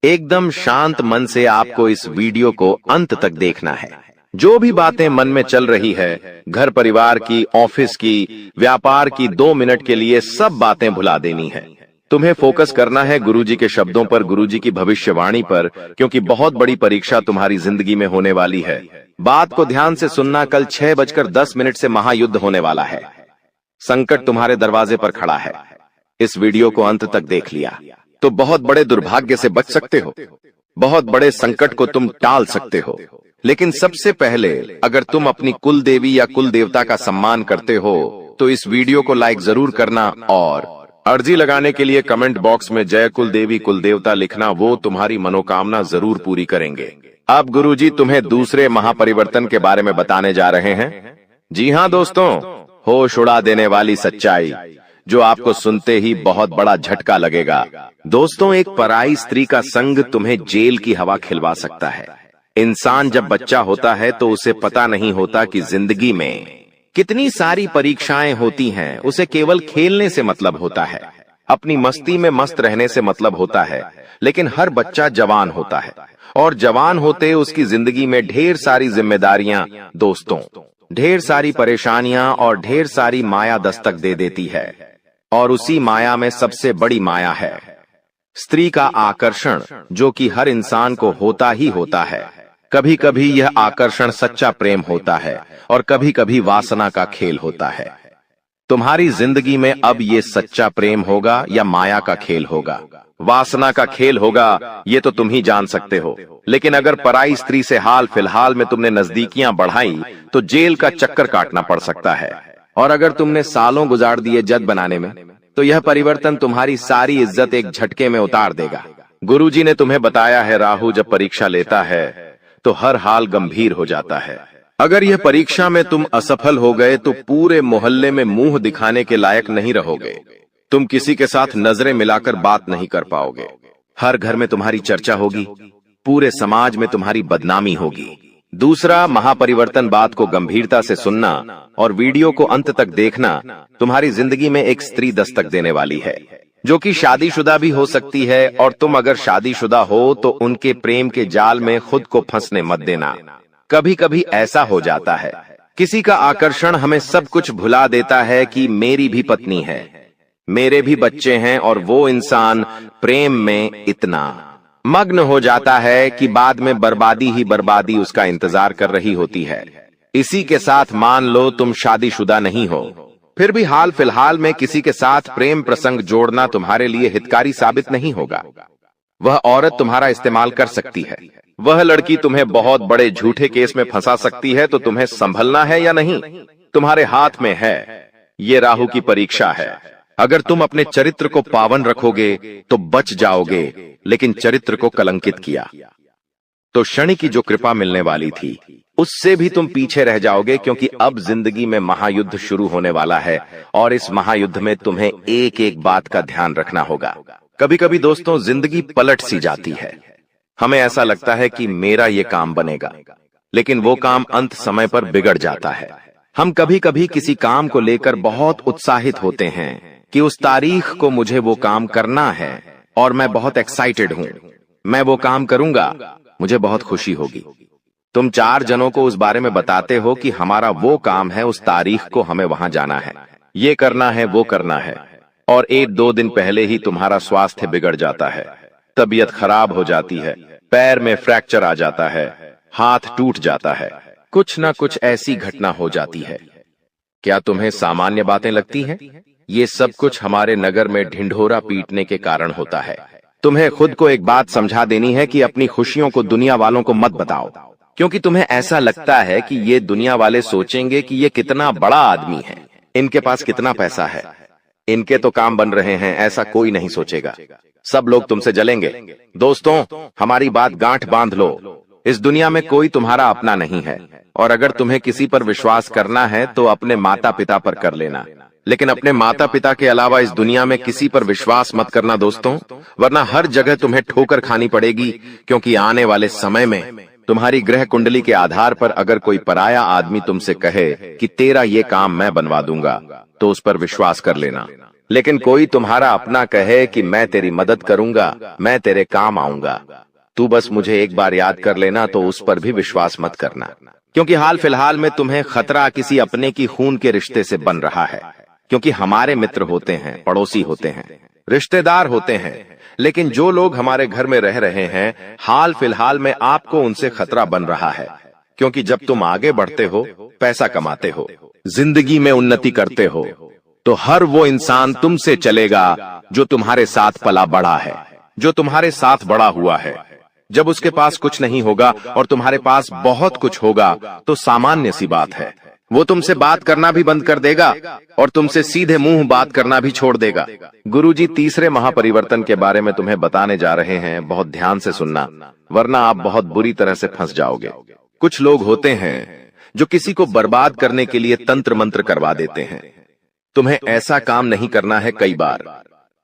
एकदम शांत मन से आपको इस वीडियो को अंत तक देखना है। जो भी बातें मन में चल रही है, घर परिवार की, ऑफिस की, व्यापार की, 2 मिनट के लिए सब बातें भुला देनी है। तुम्हें फोकस करना है गुरुजी के शब्दों पर, गुरुजी की भविष्यवाणी पर, क्योंकि बहुत बड़ी परीक्षा तुम्हारी जिंदगी में होने वाली है। बात को ध्यान से सुनना, कल 6:10 से महायुद्ध होने वाला है। संकट तुम्हारे दरवाजे पर खड़ा है। इस वीडियो को अंत तक देख लिया तो बहुत बड़े दुर्भाग्य से बच सकते हो, बहुत बड़े संकट को तुम टाल सकते हो। लेकिन सबसे पहले अगर तुम अपनी कुल देवी या कुल देवता का सम्मान करते हो तो इस वीडियो को लाइक जरूर करना और अर्जी लगाने के लिए कमेंट बॉक्स में जय कुल देवी कुल देवता लिखना, वो तुम्हारी मनोकामना जरूर पूरी करेंगे। अब गुरुजी तुम्हें दूसरे महापरिवर्तन के बारे में बताने जा रहे हैं। जी हाँ दोस्तों, होश उड़ा देने वाली सच्चाई जो आपको सुनते ही बहुत बड़ा झटका लगेगा। दोस्तों, एक पराई स्त्री का संग तुम्हें जेल की हवा खिलवा सकता है। इंसान जब बच्चा होता है तो उसे पता नहीं होता कि जिंदगी में कितनी सारी परीक्षाएं होती हैं। उसे केवल खेलने से मतलब होता है, अपनी मस्ती में मस्त रहने से मतलब होता है। लेकिन हर बच्चा जवान होता है और जवान होते उसकी जिंदगी में ढेर सारी जिम्मेदारियां, दोस्तों, ढेर सारी परेशानियां और ढेर सारी माया दस्तक दे देती है। और उसी माया में सबसे बड़ी माया है स्त्री का आकर्षण, जो कि हर इंसान को होता ही होता है। कभी कभी यह आकर्षण सच्चा प्रेम होता है और कभी कभी वासना का खेल होता है। तुम्हारी जिंदगी में अब ये सच्चा प्रेम होगा या माया का खेल होगा, वासना का खेल होगा, ये तो तुम ही जान सकते हो। लेकिन अगर पराई स्त्री से हाल फिलहाल में तुमने नजदीकियां बढ़ाई तो जेल का चक्कर काटना पड़ सकता है। और अगर तुमने सालों गुजार दिए जद बनाने में तो यह परिवर्तन तुम्हारी सारी इज्जत एक झटके में उतार देगा। गुरुजी ने तुम्हें बताया है, राहु जब परीक्षा लेता है तो हर हाल गंभीर हो जाता है। अगर यह परीक्षा में तुम असफल हो गए तो पूरे मोहल्ले में मुंह दिखाने के लायक नहीं रहोगे। तुम किसी के साथ नजरें मिलाकर बात नहीं कर पाओगे। हर घर में तुम्हारी चर्चा होगी, पूरे समाज में तुम्हारी बदनामी होगी। दूसरा महापरिवर्तन बात को गंभीरता से सुनना और वीडियो को अंत तक देखना। तुम्हारी जिंदगी में एक स्त्री दस्तक देने वाली है जो कि शादीशुदा भी हो सकती है, और तुम अगर शादीशुदा हो तो उनके प्रेम के जाल में खुद को फंसने मत देना। कभी कभी ऐसा हो जाता है, किसी का आकर्षण हमें सब कुछ भुला देता है कि मेरी भी पत्नी है, मेरे भी बच्चे हैं, और वो इंसान प्रेम में इतना मग्न हो जाता है कि बाद में बर्बादी ही बर्बादी उसका इंतजार कर रही होती है। इसी के साथ मान लो तुम शादीशुदा नहीं हो, फिर भी हाल फिलहाल में किसी के साथ प्रेम प्रसंग जोड़ना तुम्हारे लिए हितकारी साबित नहीं होगा। वह औरत तुम्हारा इस्तेमाल कर सकती है, वह लड़की तुम्हें बहुत बड़े झूठे केस में फंसा सकती है। तो तुम्हें संभलना है या नहीं, तुम्हारे हाथ में है। ये राहु की परीक्षा है। अगर तुम अपने चरित्र को पावन रखोगे तो बच जाओगे, लेकिन चरित्र को कलंकित किया तो शनि की जो कृपा मिलने वाली थी उससे भी तुम पीछे रह जाओगे, क्योंकि अब जिंदगी में महायुद्ध शुरू होने वाला है। और इस महायुद्ध में तुम्हें एक एक बात का ध्यान रखना होगा। कभी कभी दोस्तों जिंदगी पलट सी जाती है। हमें ऐसा लगता है कि मेरा ये काम बनेगा, लेकिन वो काम अंत समय पर बिगड़ जाता है। हम कभी कभी किसी काम को लेकर बहुत उत्साहित होते हैं कि उस तारीख को मुझे वो काम करना है और मैं बहुत एक्साइटेड हूं, मैं वो काम करूंगा, मुझे बहुत खुशी होगी। तुम 4 जनों को उस बारे में बताते हो कि हमारा वो काम है, उस तारीख को हमें वहां जाना है, ये करना है, वो करना है, और 1-2 दिन पहले ही तुम्हारा स्वास्थ्य बिगड़ जाता है, तबीयत खराब हो जाती है, पैर में फ्रैक्चर आ जाता है, हाथ टूट जाता है, कुछ ना कुछ ऐसी घटना हो जाती है। क्या तुम्हें सामान्य बातें लगती हैं? ये सब कुछ हमारे नगर में ढिंढोरा पीटने के कारण होता है। तुम्हें खुद को एक बात समझा देनी है कि अपनी खुशियों को दुनिया वालों को मत बताओ, क्योंकि तुम्हें ऐसा लगता है कि ये दुनिया वाले सोचेंगे कि ये कितना बड़ा आदमी है, इनके पास कितना पैसा है, इनके तो काम बन रहे हैं। ऐसा कोई नहीं सोचेगा, सब लोग तुमसे जलेंगे। दोस्तों, हमारी बात गांठ बांध लो, इस दुनिया में कोई तुम्हारा अपना नहीं है। और अगर तुम्हें किसी पर विश्वास करना है तो अपने माता पिता पर कर लेना, लेकिन अपने माता पिता के अलावा इस दुनिया में किसी पर विश्वास मत करना दोस्तों, वरना हर जगह तुम्हें ठोकर खानी पड़ेगी। क्योंकि आने वाले समय में तुम्हारी ग्रह कुंडली के आधार पर अगर कोई पराया आदमी तुमसे कहे कि तेरा ये काम मैं बनवा दूंगा, तो उस पर विश्वास कर लेना। लेकिन कोई तुम्हारा अपना कहे कि मैं तेरी मदद करूंगा, मैं तेरे काम आऊंगा, तू बस मुझे एक बार याद कर लेना, तो उस पर भी विश्वास मत करना। क्योंकि हाल फिलहाल में तुम्हें खतरा किसी अपने की खून के रिश्ते से बन रहा है। क्योंकि हमारे मित्र होते हैं, पड़ोसी होते हैं, रिश्तेदार होते हैं, लेकिन जो लोग हमारे घर में रह रहे हैं, हाल फिलहाल में आपको उनसे खतरा बन रहा है। क्योंकि जब तुम आगे बढ़ते हो, पैसा कमाते हो, जिंदगी में उन्नति करते हो, तो हर वो इंसान तुमसे चलेगा जो तुम्हारे साथ पला बड़ा है, जो तुम्हारे साथ बड़ा हुआ है। जब उसके पास कुछ नहीं होगा और तुम्हारे पास बहुत कुछ होगा तो सामान्य सी बात है, वो तुमसे बात करना भी बंद कर देगा और तुमसे सीधे मुंह बात करना भी छोड़ देगा। गुरुजी तीसरे महापरिवर्तन के बारे में तुम्हें बताने जा रहे हैं, बहुत ध्यान से सुनना, वरना आप बहुत बुरी तरह से फंस जाओगे। कुछ लोग होते हैं जो किसी को बर्बाद करने के लिए तंत्र मंत्र करवा देते हैं। तुम्हें ऐसा काम नहीं करना है। कई बार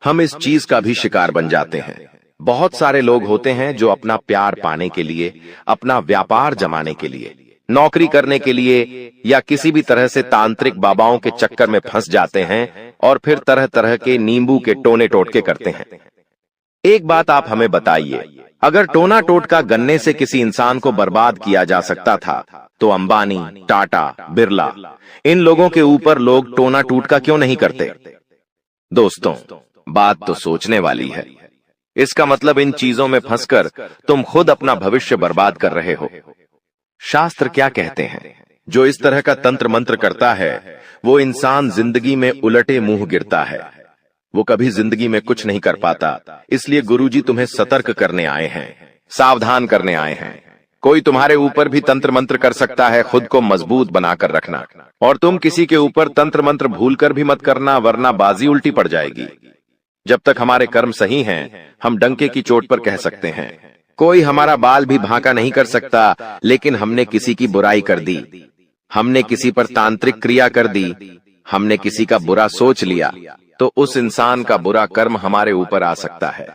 हम इस चीज का भी शिकार बन जाते हैं। बहुत सारे लोग होते हैं जो अपना प्यार पाने के लिए, अपना व्यापार जमाने के लिए, नौकरी करने के लिए या किसी भी तरह से तांत्रिक बाबाओं के चक्कर में फंस जाते हैं और फिर तरह तरह के नींबू के टोने टोटके करते हैं। एक बात आप हमें बताइए, अगर टोना टोटका गन्ने से किसी इंसान को बर्बाद किया जा सकता था तो अंबानी, टाटा, बिरला, इन लोगों के ऊपर लोग टोना टोटका क्यों नहीं करते? दोस्तों, बात तो सोचने वाली है। इसका मतलब इन चीजों में फंसकर तुम खुद अपना भविष्य बर्बाद कर रहे हो। शास्त्र क्या कहते हैं? जो इस तरह का तंत्र मंत्र करता है वो इंसान जिंदगी में उलटे मुंह गिरता है, वो कभी जिंदगी में कुछ नहीं कर पाता। इसलिए गुरुजी तुम्हें सतर्क करने आए हैं, सावधान करने आए हैं। कोई तुम्हारे ऊपर भी तंत्र मंत्र कर सकता है, खुद को मजबूत बनाकर रखना। और तुम किसी के ऊपर तंत्र मंत्र भूलकर भी मत करना, वरना बाजी उल्टी पड़ जाएगी। जब तक हमारे कर्म सही हैं, हम डंके की चोट पर कह सकते हैं। कोई हमारा बाल भी भांका नहीं कर सकता, लेकिन हमने किसी की बुराई कर दी, हमने किसी पर तांत्रिक क्रिया कर दी, हमने किसी का बुरा सोच लिया, तो उस इंसान का बुरा कर्म हमारे ऊपर आ सकता है।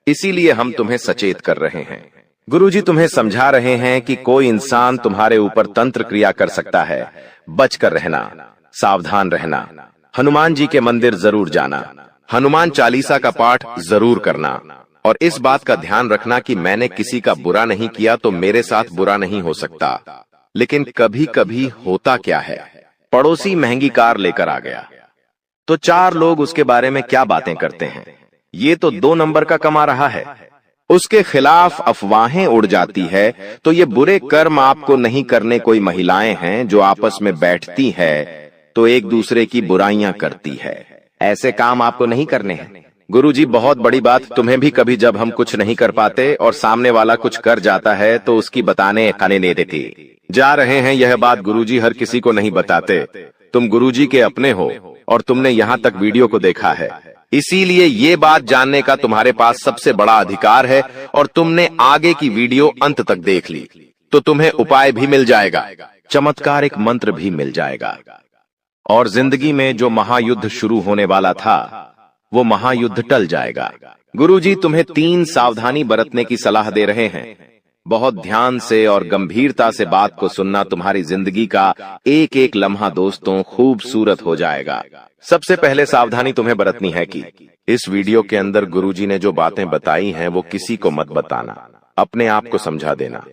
इसीलिए हम तुम्हें सचेत कर रहे हैं। गुरुजी तुम्हें समझा रहे हैं कि कोई इंसान तुम्हारे ऊपर तंत्र क्रिया कर सकता है। बचकर रहना, सावधान रहना। हनुमान जी के मंदिर जरूर जाना, हनुमान चालीसा का पाठ जरूर करना, और इस बात का ध्यान रखना कि मैंने किसी का बुरा नहीं किया तो मेरे साथ बुरा नहीं हो सकता। लेकिन कभी कभी होता क्या है, पड़ोसी महंगी कार लेकर आ गया तो चार लोग उसके बारे में क्या बातें करते हैं, ये तो 2 नंबर का कमा रहा है। उसके खिलाफ अफवाहें उड़ जाती है तो ये बुरे कर्म आपको नहीं करने। कोई महिलाएं हैं जो आपस में बैठती है तो एक दूसरे की बुराइयां करती है। ऐसे काम आपको नहीं करने हैं। गुरुजी बहुत बड़ी बात तुम्हें भी, कभी जब हम कुछ नहीं कर पाते और सामने वाला कुछ कर जाता है तो उसकी बताने खाने नहीं देती। जा रहे हैं, यह बात गुरुजी हर किसी को नहीं बताते। तुम गुरुजी के अपने हो और तुमने यहाँ तक वीडियो को देखा है, इसीलिए ये बात जानने का तुम्हारे पास सबसे बड़ा अधिकार है। और तुमने आगे की वीडियो अंत तक देख ली तो तुम्हें उपाय भी मिल जाएगा, चमत्कारिक मंत्र भी मिल जाएगा, और जिंदगी में जो महायुद्ध शुरू होने वाला था वो महायुद्ध टल जाएगा। गुरुजी तुम्हें 3 सावधानी बरतने की सलाह दे रहे हैं। बहुत ध्यान से और गंभीरता से बात को सुनना, तुम्हारी जिंदगी का एक एक लम्हा दोस्तों खूबसूरत हो जाएगा। सबसे पहले सावधानी तुम्हें बरतनी है कि इस वीडियो के अंदर गुरुजी ने जो बातें बताई हैं वो किसी को मत बताना, अपने आप को समझा देना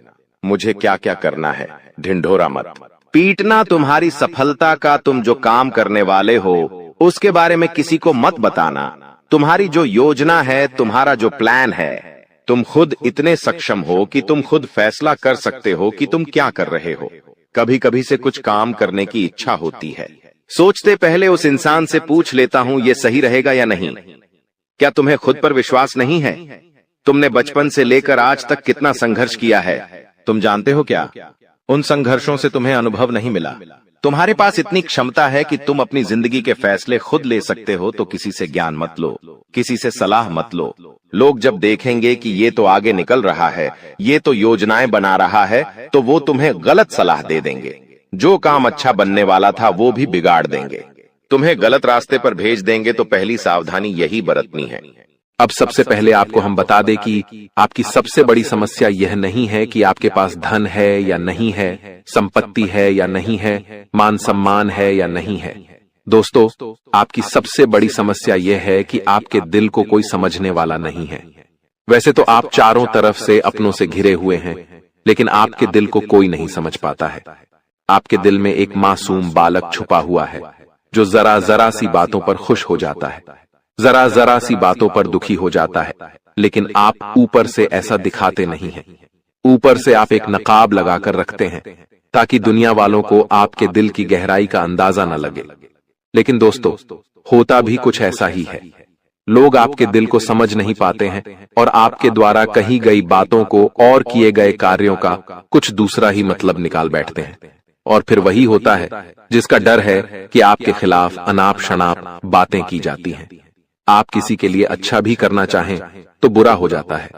मुझे क्या क्या करना है। ढिंढोरा मत पीटना। तुम्हारी सफलता का, तुम जो काम करने वाले हो उसके बारे में किसी को मत बताना। तुम्हारी जो योजना है, तुम्हारा जो प्लान है, तुम खुद इतने सक्षम हो कि तुम खुद फैसला कर सकते हो कि तुम क्या कर रहे हो। कभी कभी से कुछ काम करने की इच्छा होती है, सोचते पहले उस इंसान से पूछ लेता हूं ये सही रहेगा या नहीं। क्या तुम्हें खुद पर विश्वास नहीं है? तुमने बचपन से लेकर आज तक कितना संघर्ष किया है, तुम जानते हो क्या? उन संघर्षों से तुम्हें अनुभव नहीं मिला। तुम्हारे पास इतनी क्षमता है कि तुम अपनी जिंदगी के फैसले खुद ले सकते हो, तो किसी से ज्ञान मत लो, किसी से सलाह मत लो। लोग जब देखेंगे कि ये तो आगे निकल रहा है, ये तो योजनाएं बना रहा है, तो वो तुम्हें गलत सलाह दे देंगे। जो काम अच्छा बनने वाला था वो भी बिगाड़ देंगे, तुम्हें गलत रास्ते पर भेज देंगे। तो पहली सावधानी यही बरतनी है। अब सबसे पहले आपको हम बता दें कि आपकी सबसे बड़ी समस्या यह नहीं है कि आपके पास धन है या नहीं है, संपत्ति है या नहीं है, मान सम्मान है या नहीं है। दोस्तों, आपकी सबसे बड़ी समस्या यह है कि आपके दिल को कोई समझने वाला नहीं है। वैसे तो आप चारों तरफ से अपनों से घिरे हुए हैं, लेकिन आपके दिल को कोई नहीं समझ पाता है। आपके दिल में एक मासूम बालक छुपा हुआ है जो जरा जरा सी बातों पर खुश हो जाता है, जरा जरा सी बातों पर दुखी हो जाता है, लेकिन आप ऊपर से ऐसा दिखाते नहीं हैं। ऊपर से आप एक नकाब लगाकर रखते हैं ताकि दुनिया वालों को आपके दिल की गहराई का अंदाजा न लगे। लेकिन दोस्तों, होता भी कुछ ऐसा ही है। लोग आपके दिल को समझ नहीं पाते हैं और आपके द्वारा कही गई बातों को और किए गए कार्यों का कुछ दूसरा ही मतलब निकाल बैठते हैं। और फिर वही होता है जिसका डर है कि आपके खिलाफ अनाप शनाप बातें की जाती हैं। आप किसी के लिए अच्छा भी करना चाहें तो बुरा हो जाता है।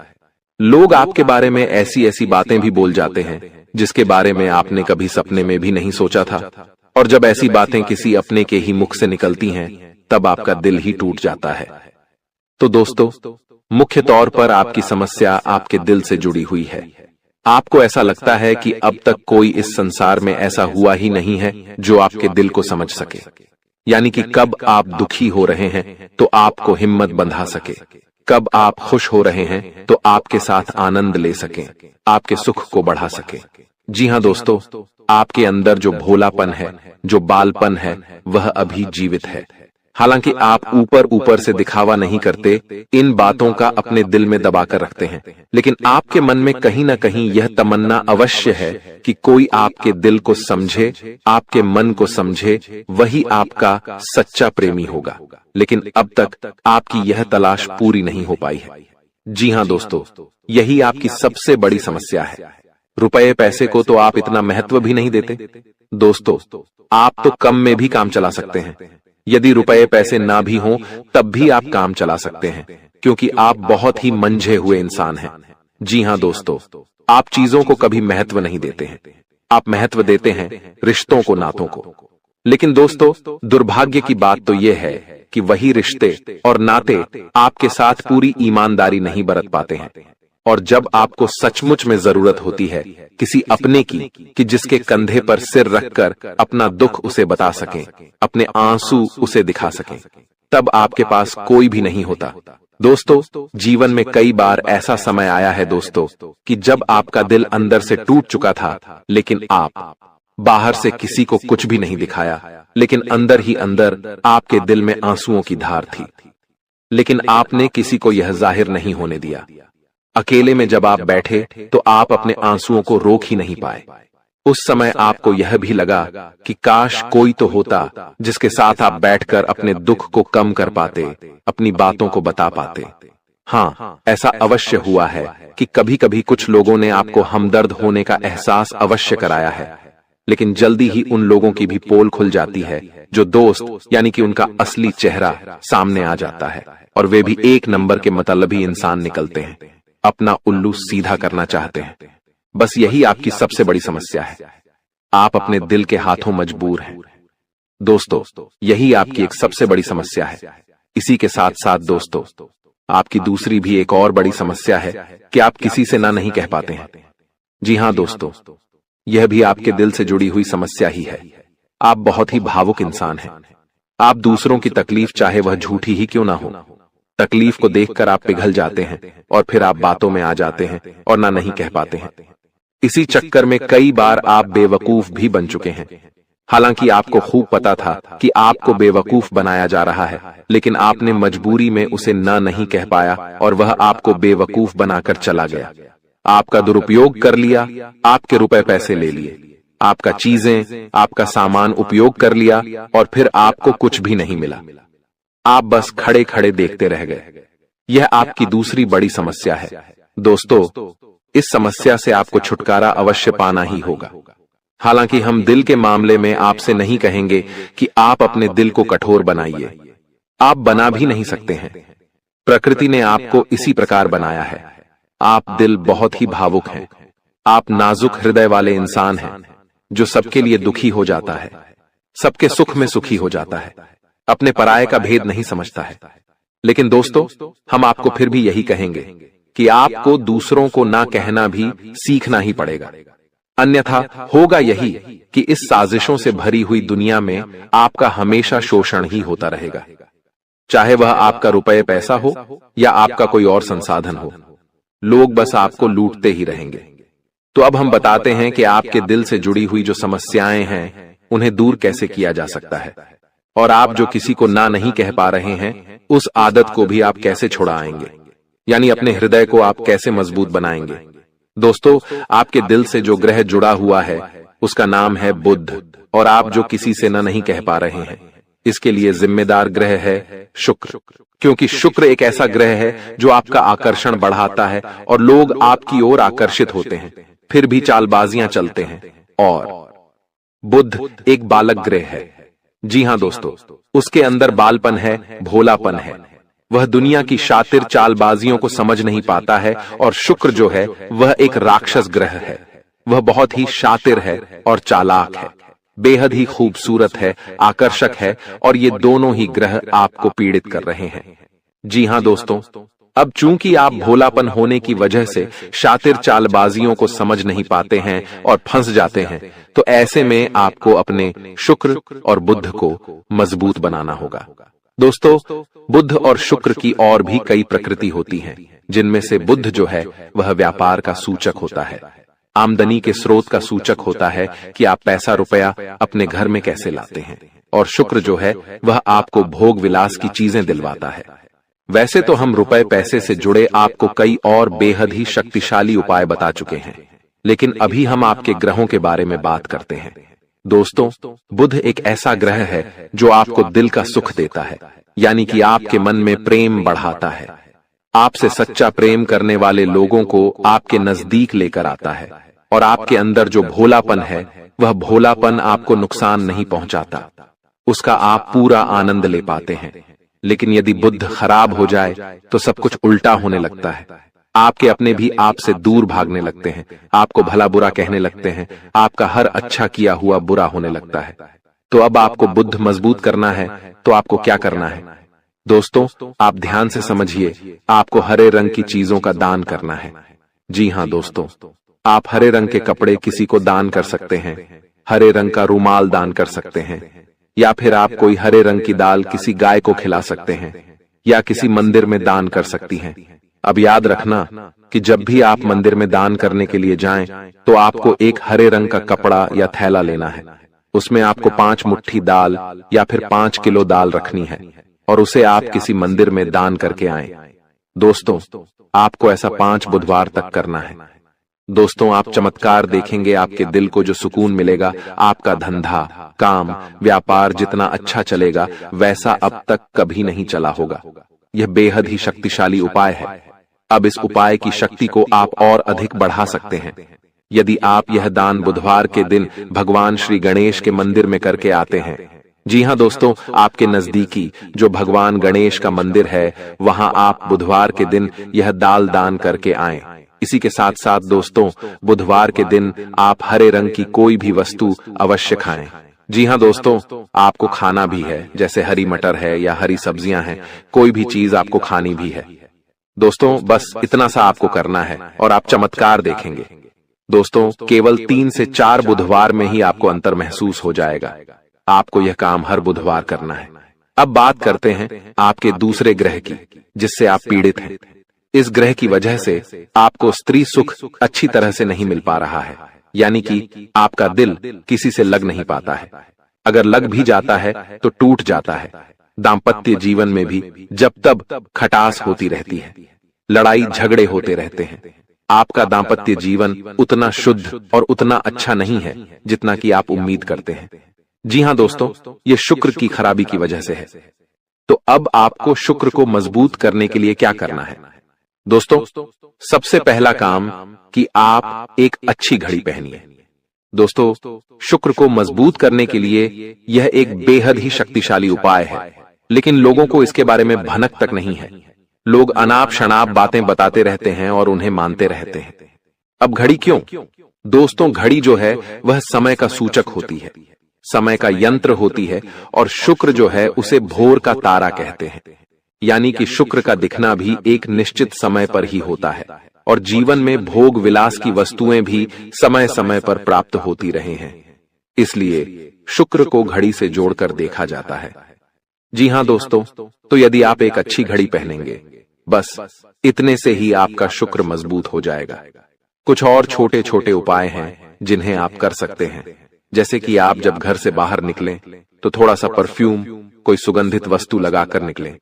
लोग आपके बारे में ऐसी ऐसी बातें भी बोल जाते हैं जिसके बारे में आपने कभी सपने में भी नहीं सोचा था। और जब ऐसी बातें किसी अपने के ही मुख से निकलती हैं तब आपका दिल ही टूट जाता है। तो दोस्तों, मुख्य तौर पर आपकी समस्या आपके दिल से जुड़ी हुई है। आपको ऐसा लगता है कि अब तक कोई इस संसार में ऐसा हुआ ही नहीं है जो आपके दिल को समझ सके। यानी कि कब आप दुखी हो रहे हैं तो आपको हिम्मत बंधा सके, कब आप खुश हो रहे हैं तो आपके साथ आनंद ले सकें, आपके सुख को बढ़ा सके। जी हाँ दोस्तों, आपके अंदर जो भोलापन है, जो बालपन है, वह अभी जीवित है। हालांकि आप ऊपर ऊपर से दिखावा नहीं करते, इन बातों का अपने दिल में दबाकर रखते हैं, लेकिन आपके मन में कहीं ना कहीं यह तमन्ना अवश्य है कि कोई आपके दिल को समझे, आपके मन को समझे, वही आपका सच्चा प्रेमी होगा। लेकिन अब तक आपकी यह तलाश पूरी नहीं हो पाई है। जी हाँ दोस्तों, यही आपकी सबसे बड़ी समस्या है। रुपए पैसे को तो आप इतना महत्व भी नहीं देते। दोस्तों, आप तो कम में भी काम चला सकते हैं। यदि रुपए पैसे ना भी हों तब भी आप काम चला सकते हैं, क्योंकि आप बहुत ही मंझे हुए इंसान हैं। जी हाँ दोस्तों, आप चीजों को कभी महत्व नहीं देते हैं, आप महत्व देते हैं रिश्तों को, नातों को। लेकिन दोस्तों, दुर्भाग्य की बात तो यह है कि वही रिश्ते और नाते आपके साथ पूरी ईमानदारी नहीं बरत पाते हैं। और जब आपको सचमुच में जरूरत होती है किसी अपने की, कि जिसके कंधे पर सिर रखकर अपना दुख उसे बता सकें, अपने आंसू उसे दिखा सकें, तब आपके पास कोई भी नहीं होता। दोस्तों, जीवन में कई बार ऐसा समय आया है दोस्तों कि जब आपका दिल अंदर से टूट चुका था, लेकिन आप बाहर से किसी को कुछ भी नहीं दिखाया, लेकिन अंदर ही अंदर आपके दिल में आंसुओं की धार थी। लेकिन आपने किसी को यह जाहिर नहीं होने दिया। अकेले में जब आप बैठे तो आप अपने आंसुओं को रोक ही नहीं पाए। उस समय आपको यह भी लगा कि काश कोई तो होता जिसके साथ आप बैठकर अपने दुख को कम कर पाते, अपनी बातों को बता पाते। हाँ, ऐसा अवश्य हुआ है कि कभी कभी कुछ लोगों ने आपको हमदर्द होने का एहसास अवश्य कराया है, लेकिन जल्दी ही उन लोगों की भी पोल खुल जाती है जो दोस्त यानी कि उनका असली चेहरा सामने आ जाता है, और वे भी एक नंबर के मतलबी इंसान निकलते हैं, अपना उल्लू सीधा करना चाहते हैं। बस यही आपकी सबसे बड़ी समस्या है। आप अपने दिल के हाथों मजबूर हैं। दोस्तों, यही आपकी एक सबसे बड़ी समस्या है। इसी के साथ साथ दोस्तों, आपकी दूसरी भी एक और बड़ी समस्या है कि आप किसी से ना नहीं कह पाते हैं। जी हाँ दोस्तों, यह भी आपके दिल से जुड़ी हुई समस्या ही है। आप बहुत ही भावुक इंसान हैं। आप दूसरों की तकलीफ चाहे वह झूठी ही क्यों ना हो, तकलीफ को देखकर आप पिघल जाते हैं और फिर आप बातों में आ जाते हैं और ना नहीं कह पाते हैं। इसी चक्कर में कई बार आप बेवकूफ भी बन चुके हैं। हालांकि आपको खूब पता था कि आपको बेवकूफ बनाया जा रहा है, लेकिन आपने मजबूरी में उसे ना नहीं कह पाया और वह आपको बेवकूफ बनाकर चला गया। आपका दुरुपयोग कर लिया, आपके रुपए पैसे ले लिए, आपका चीजें, आपका सामान उपयोग कर लिया और फिर आपको कुछ भी नहीं मिला। आप बस खड़े खड़े देखते रह गए। यह आपकी दूसरी बड़ी समस्या है। दोस्तों, इस समस्या से आपको छुटकारा अवश्य पाना ही होगा। हालांकि हम दिल के मामले में आपसे नहीं कहेंगे कि आप अपने दिल को कठोर बनाइए। आप बना भी नहीं सकते हैं। प्रकृति ने आपको इसी प्रकार बनाया है। आप दिल बहुत ही भावुक हैं। आप नाजुक हृदय वाले इंसान हैं जो सबके लिए दुखी हो जाता है, सबके सुख में सुखी हो जाता है, अपने पराये का भेद नहीं समझता है। लेकिन दोस्तों, हम आपको फिर भी यही कहेंगे कि आपको दूसरों को ना कहना भी सीखना ही पड़ेगा। अन्यथा होगा यही कि इस साजिशों से भरी हुई दुनिया में आपका हमेशा शोषण ही होता रहेगा, चाहे वह आपका रुपये पैसा हो या आपका कोई और संसाधन हो। लोग बस आपको लूटते ही रहेंगे। तो अब हम बताते हैं कि आपके दिल से जुड़ी हुई जो समस्याएं हैं उन्हें दूर कैसे किया जा सकता है, और आप जो किसी को ना नहीं कह पा रहे हैं उस आदत को भी आप कैसे छुड़ाएंगे, यानी अपने हृदय को आप कैसे मजबूत बनाएंगे। दोस्तों, आपके दिल से जो ग्रह जुड़ा हुआ है उसका नाम है बुध, और आप जो किसी से ना नहीं कह पा रहे हैं इसके लिए जिम्मेदार ग्रह है शुक्र, क्योंकि शुक्र एक ऐसा ग्रह है जो आपका आकर्षण बढ़ाता है और लोग आपकी ओर आकर्षित होते हैं, फिर भी चालबाजियां चलते हैं। और बुध एक बालक ग्रह है। जी हां दोस्तों, उसके अंदर बालपन है, भोलापन है। वह दुनिया की शातिर चालबाजियों को समझ नहीं पाता है। और शुक्र जो है वह एक राक्षस ग्रह है। वह बहुत ही शातिर है और चालाक है, बेहद ही खूबसूरत है, आकर्षक है, और ये दोनों ही ग्रह आपको पीड़ित कर रहे हैं। जी हां दोस्तों, अब चूंकि आप भोलापन होने की वजह से शातिर चालबाजियों को समझ नहीं पाते हैं और फंस जाते हैं, तो ऐसे में आपको अपने शुक्र और बुध को मजबूत बनाना होगा। दोस्तों, बुध और शुक्र की और भी कई प्रकृति होती हैं, जिनमें से बुध जो है वह व्यापार का सूचक होता है, आमदनी के स्रोत का सूचक होता है कि आप पैसा रुपया अपने घर में कैसे लाते हैं। और शुक्र जो है वह आपको भोग विलास की चीजें दिलवाता है। वैसे तो हम रुपए पैसे से जुड़े आपको कई और बेहद ही शक्तिशाली उपाय बता चुके हैं, लेकिन अभी हम आपके ग्रहों के बारे में बात करते हैं। दोस्तों, बुध एक ऐसा ग्रह है जो आपको दिल का सुख देता है, यानी कि आपके मन में प्रेम बढ़ाता है। आपसे सच्चा प्रेम करने वाले लोगों को आपके नजदीक लेकर आता है। और आपके अंदर जो भोलापन है वह भोलापन आपको नुकसान नहीं पहुंचाता, उसका आप पूरा आनंद ले पाते हैं। लेकिन यदि बुध खराब हो जाए तो सब कुछ उल्टा होने लगता है। आपके अपने भी आपसे दूर भागने लगते हैं, आपको भला बुरा कहने लगते हैं, आपका हर अच्छा किया हुआ बुरा होने लगता है। तो अब आपको बुध मजबूत करना है तो आपको क्या करना है? दोस्तों, आप ध्यान से समझिए, आपको हरे रंग की चीजों का दान करना है। जी हां दोस्तों, आप हरे रंग के कपड़े किसी को दान कर सकते हैं, हरे रंग का रूमाल दान कर सकते हैं, या फिर आप कोई हरे रंग की दाल किसी गाय को खिला सकते हैं, या किसी मंदिर में दान कर सकती हैं। अब याद रखना कि जब भी आप मंदिर में दान करने के लिए जाएं, तो आपको एक हरे रंग का कपड़ा या थैला लेना है। उसमें आपको 5 मुट्ठी दाल या फिर 5 किलो दाल रखनी है और उसे आप किसी मंदिर में दान करके आएं। दोस्तों, आपको ऐसा 5 बुधवार तक करना है। दोस्तों, आप चमत्कार देखेंगे, आपके दिल को जो सुकून मिलेगा, आपका धंधा, काम, व्यापार जितना अच्छा चलेगा वैसा अब तक कभी नहीं चला होगा। यह बेहद ही शक्तिशाली उपाय है। अब इस उपाय की शक्ति को आप और अधिक बढ़ा सकते हैं यदि आप यह दान बुधवार के दिन भगवान श्री गणेश के मंदिर में करके आते हैं। जी हां दोस्तों, आपके नजदीकी जो भगवान गणेश का मंदिर है, वहां आप बुधवार के दिन यह दाल दान करके आएं। इसी के साथ साथ दोस्तों, बुधवार के दिन आप हरे रंग की कोई भी वस्तु अवश्य खाएं। जी हां दोस्तों, आपको खाना भी है, जैसे हरी मटर है या हरी सब्जियां हैं, कोई भी चीज आपको खानी भी है। दोस्तों, बस इतना सा आपको करना है और आप चमत्कार देखेंगे। दोस्तों, केवल 3 से 4 बुधवार में ही आपको अंतर महसूस हो जाएगा। आपको यह काम हर बुधवार करना है। अब बात करते हैं आपके दूसरे ग्रह की, जिससे आप पीड़ित हैं। इस ग्रह की वजह से आपको स्त्री सुख अच्छी तरह से नहीं मिल पा रहा है, यानी कि आपका दिल किसी से लग नहीं पाता है। अगर लग भी जाता है तो टूट जाता है। दाम्पत्य जीवन में भी जब तब खटास होती रहती है, लड़ाई झगड़े होते रहते हैं। आपका दाम्पत्य जीवन उतना शुद्ध और उतना अच्छा नहीं है जितना कि आप उम्मीद करते हैं। जी हां दोस्तों, ये शुक्र की खराबी की वजह से है। तो अब आपको शुक्र को मजबूत करने के लिए क्या करना है? दोस्तों, सबसे पहला काम कि आप एक अच्छी घड़ी पहनिए। दोस्तों, शुक्र को मजबूत करने के लिए यह एक बेहद ही शक्तिशाली उपाय है, लेकिन लोगों को इसके बारे में भनक तक नहीं है। लोग अनाप शनाप बातें बताते रहते हैं और उन्हें मानते रहते हैं। अब घड़ी क्यों? दोस्तों, घड़ी जो है वह समय का सूचक होती है, समय का यंत्र होती है, और शुक्र जो है उसे भोर का तारा कहते हैं। यानी कि शुक्र का दिखना भी एक निश्चित समय पर ही होता है, और जीवन में भोग विलास की वस्तुएं भी समय समय पर प्राप्त होती रहे हैं। इसलिए शुक्र को घड़ी से जोड़कर देखा जाता है। जी हां दोस्तों, तो यदि आप एक अच्छी घड़ी पहनेंगे, बस इतने से ही आपका शुक्र मजबूत हो जाएगा। कुछ और छोटे छोटे उपाय हैं जिन्हें आप कर सकते हैं, जैसे कि आप जब घर से बाहर निकलें तो थोड़ा सा परफ्यूम, कोई सुगंधित वस्तु लगाकर निकलें।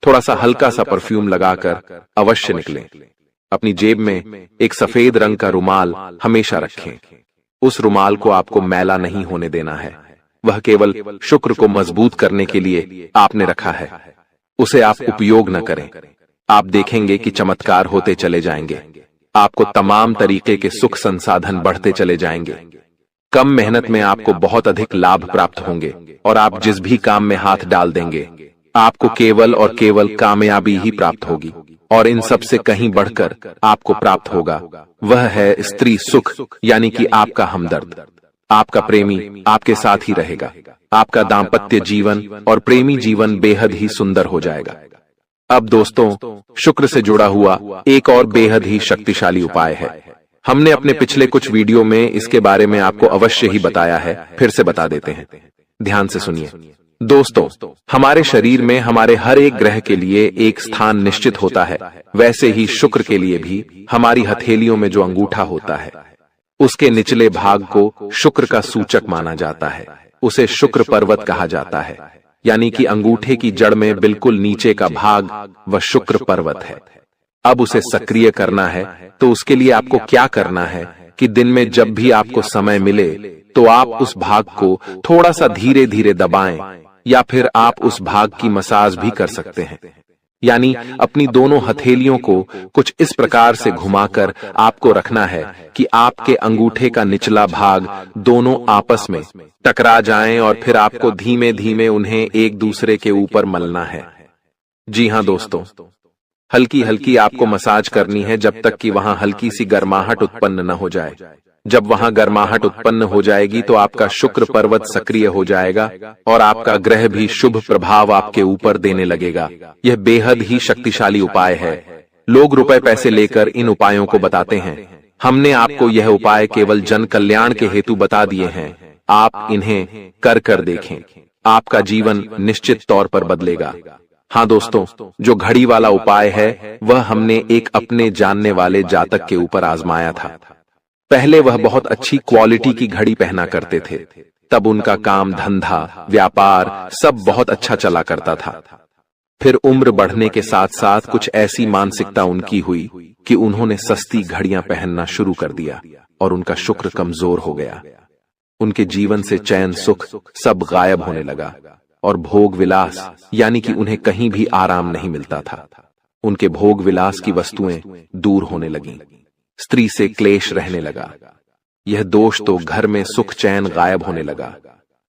थोड़ा सा हल्का सा परफ्यूम लगाकर अवश्य निकलें। अपनी जेब में एक सफेद रंग का रुमाल हमेशा रखें। उस रुमाल को आपको मैला नहीं होने देना है। वह केवल शुक्र को मजबूत करने के लिए आपने रखा है। उसे आप उपयोग न करें। आप देखेंगे कि चमत्कार होते चले जाएंगे। आपको तमाम तरीके के सुख संसाधन बढ़ते चले जाएंगे। कम मेहनत में आपको बहुत अधिक लाभ प्राप्त होंगे और आप जिस भी काम में हाथ डाल देंगे आपको केवल और केवल कामयाबी ही प्राप्त होगी। और इन सब से कहीं बढ़कर आपको प्राप्त होगा वह है स्त्री सुख, यानी कि आपका हमदर्द। आपका प्रेमी आपके साथ ही रहेगा। आपका दाम्पत्य जीवन और प्रेमी जीवन बेहद ही सुंदर हो जाएगा। अब दोस्तों, शुक्र से जुड़ा हुआ एक और बेहद ही शक्तिशाली उपाय है। हमने अपने पिछले कुछ वीडियो में इसके बारे में आपको अवश्य ही बताया है, फिर से बता देते हैं। ध्यान से सुनिए दोस्तों, हमारे शरीर में हमारे हर एक ग्रह के लिए एक स्थान निश्चित होता है। वैसे ही शुक्र के लिए भी हमारी हथेलियों में जो अंगूठा होता है उसके निचले भाग को शुक्र का सूचक माना जाता है। उसे शुक्र पर्वत कहा जाता है, यानी कि अंगूठे की जड़ में बिल्कुल नीचे का भाग वह शुक्र पर्वत है। अब उसे सक्रिय करना है तो उसके लिए आपको क्या करना है कि दिन में जब भी आपको समय मिले तो आप उस भाग को थोड़ा सा धीरे धीरे दबाएं, या फिर आप उस भाग की मसाज भी कर सकते हैं। यानी अपनी दोनों हथेलियों को कुछ इस प्रकार से घुमाकर आपको रखना है कि आपके अंगूठे का निचला भाग दोनों आपस में टकरा जाएं और फिर आपको धीमे धीमे उन्हें एक दूसरे के ऊपर मलना है। जी हां दोस्तों, हल्की हल्की आपको मसाज करनी है जब तक कि वहां हल्की सी गर्माहट उत्पन्न न हो जाए। जब वहां गर्माहट उत्पन्न हो जाएगी तो आपका शुक्र पर्वत सक्रिय हो जाएगा और आपका ग्रह भी शुभ प्रभाव आपके ऊपर देने लगेगा। यह बेहद ही शक्तिशाली उपाय है। लोग रुपए पैसे लेकर इन उपायों को बताते हैं। हमने आपको यह उपाय केवल जन कल्याण के हेतु बता दिए हैं। आप इन्हें कर देखें, आपका जीवन निश्चित तौर पर बदलेगा। हाँ दोस्तों, जो घड़ी वाला उपाय है वह हमने एक अपने जानने वाले जातक के ऊपर आजमाया था। पहले वह बहुत अच्छी क्वालिटी की घड़ी पहना करते थे। तब उनका काम धंधा व्यापार सब बहुत अच्छा चला करता था। फिर उम्र बढ़ने के साथ साथ कुछ ऐसी मानसिकता उनकी हुई कि उन्होंने सस्ती घड़ियां पहनना शुरू कर दिया और उनका शुक्र कमजोर हो गया। उनके जीवन से चैन सुख सब गायब होने लगा और भोग विलास, यानी कि उन्हें कहीं भी आराम नहीं मिलता था। उनके भोग विलास की वस्तुएं दूर होने लगीं। स्त्री से क्लेश रहने लगा। यह दोष तो घर में सुख चैन गायब होने लगा।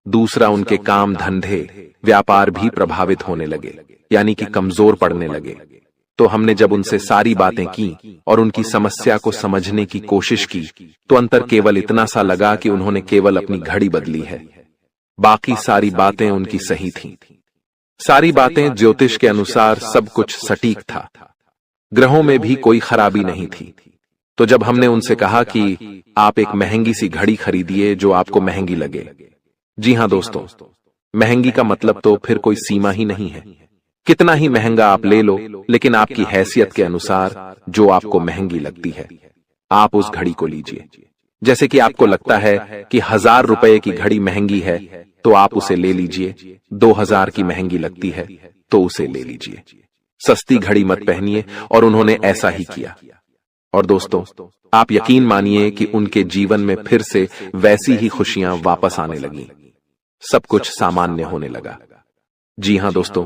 दूसरा, उनके काम धंधे व्यापार भी प्रभावित होने लगे, यानी कि कमजोर पड़ने लगे। तो हमने जब उनसे सारी बातें की और उनकी समस्या को समझने की कोशिश की तो अंतर केवल इतना सा लगा कि उन्होंने केवल अपनी घड़ी बदली है। बाकी सारी बातें उनकी सही थीं। सारी बातें ज्योतिष के अनुसार सब कुछ सटीक था। ग्रहों में भी कोई खराबी नहीं थी। तो जब हमने उनसे कहा कि आप एक महंगी सी घड़ी खरीदिए जो आपको महंगी लगे। जी हां दोस्तों, महंगी का मतलब तो फिर कोई सीमा ही नहीं है। कितना ही महंगा आप ले लो, लेकिन आपकी हैसियत के अनुसार जो आपको महंगी लगती है आप उस घड़ी को लीजिए। जैसे कि आपको लगता है कि 1000 रुपए की घड़ी महंगी है तो आप उसे ले लीजिए। 2000 की महंगी लगती है तो उसे ले लीजिए। सस्ती घड़ी मत पहनिए, और उन्होंने ऐसा ही किया। और दोस्तों, आप यकीन मानिए कि उनके जीवन में फिर से वैसी ही खुशियां वापस आने लगीं। सब कुछ सामान्य होने लगा। जी हां दोस्तों,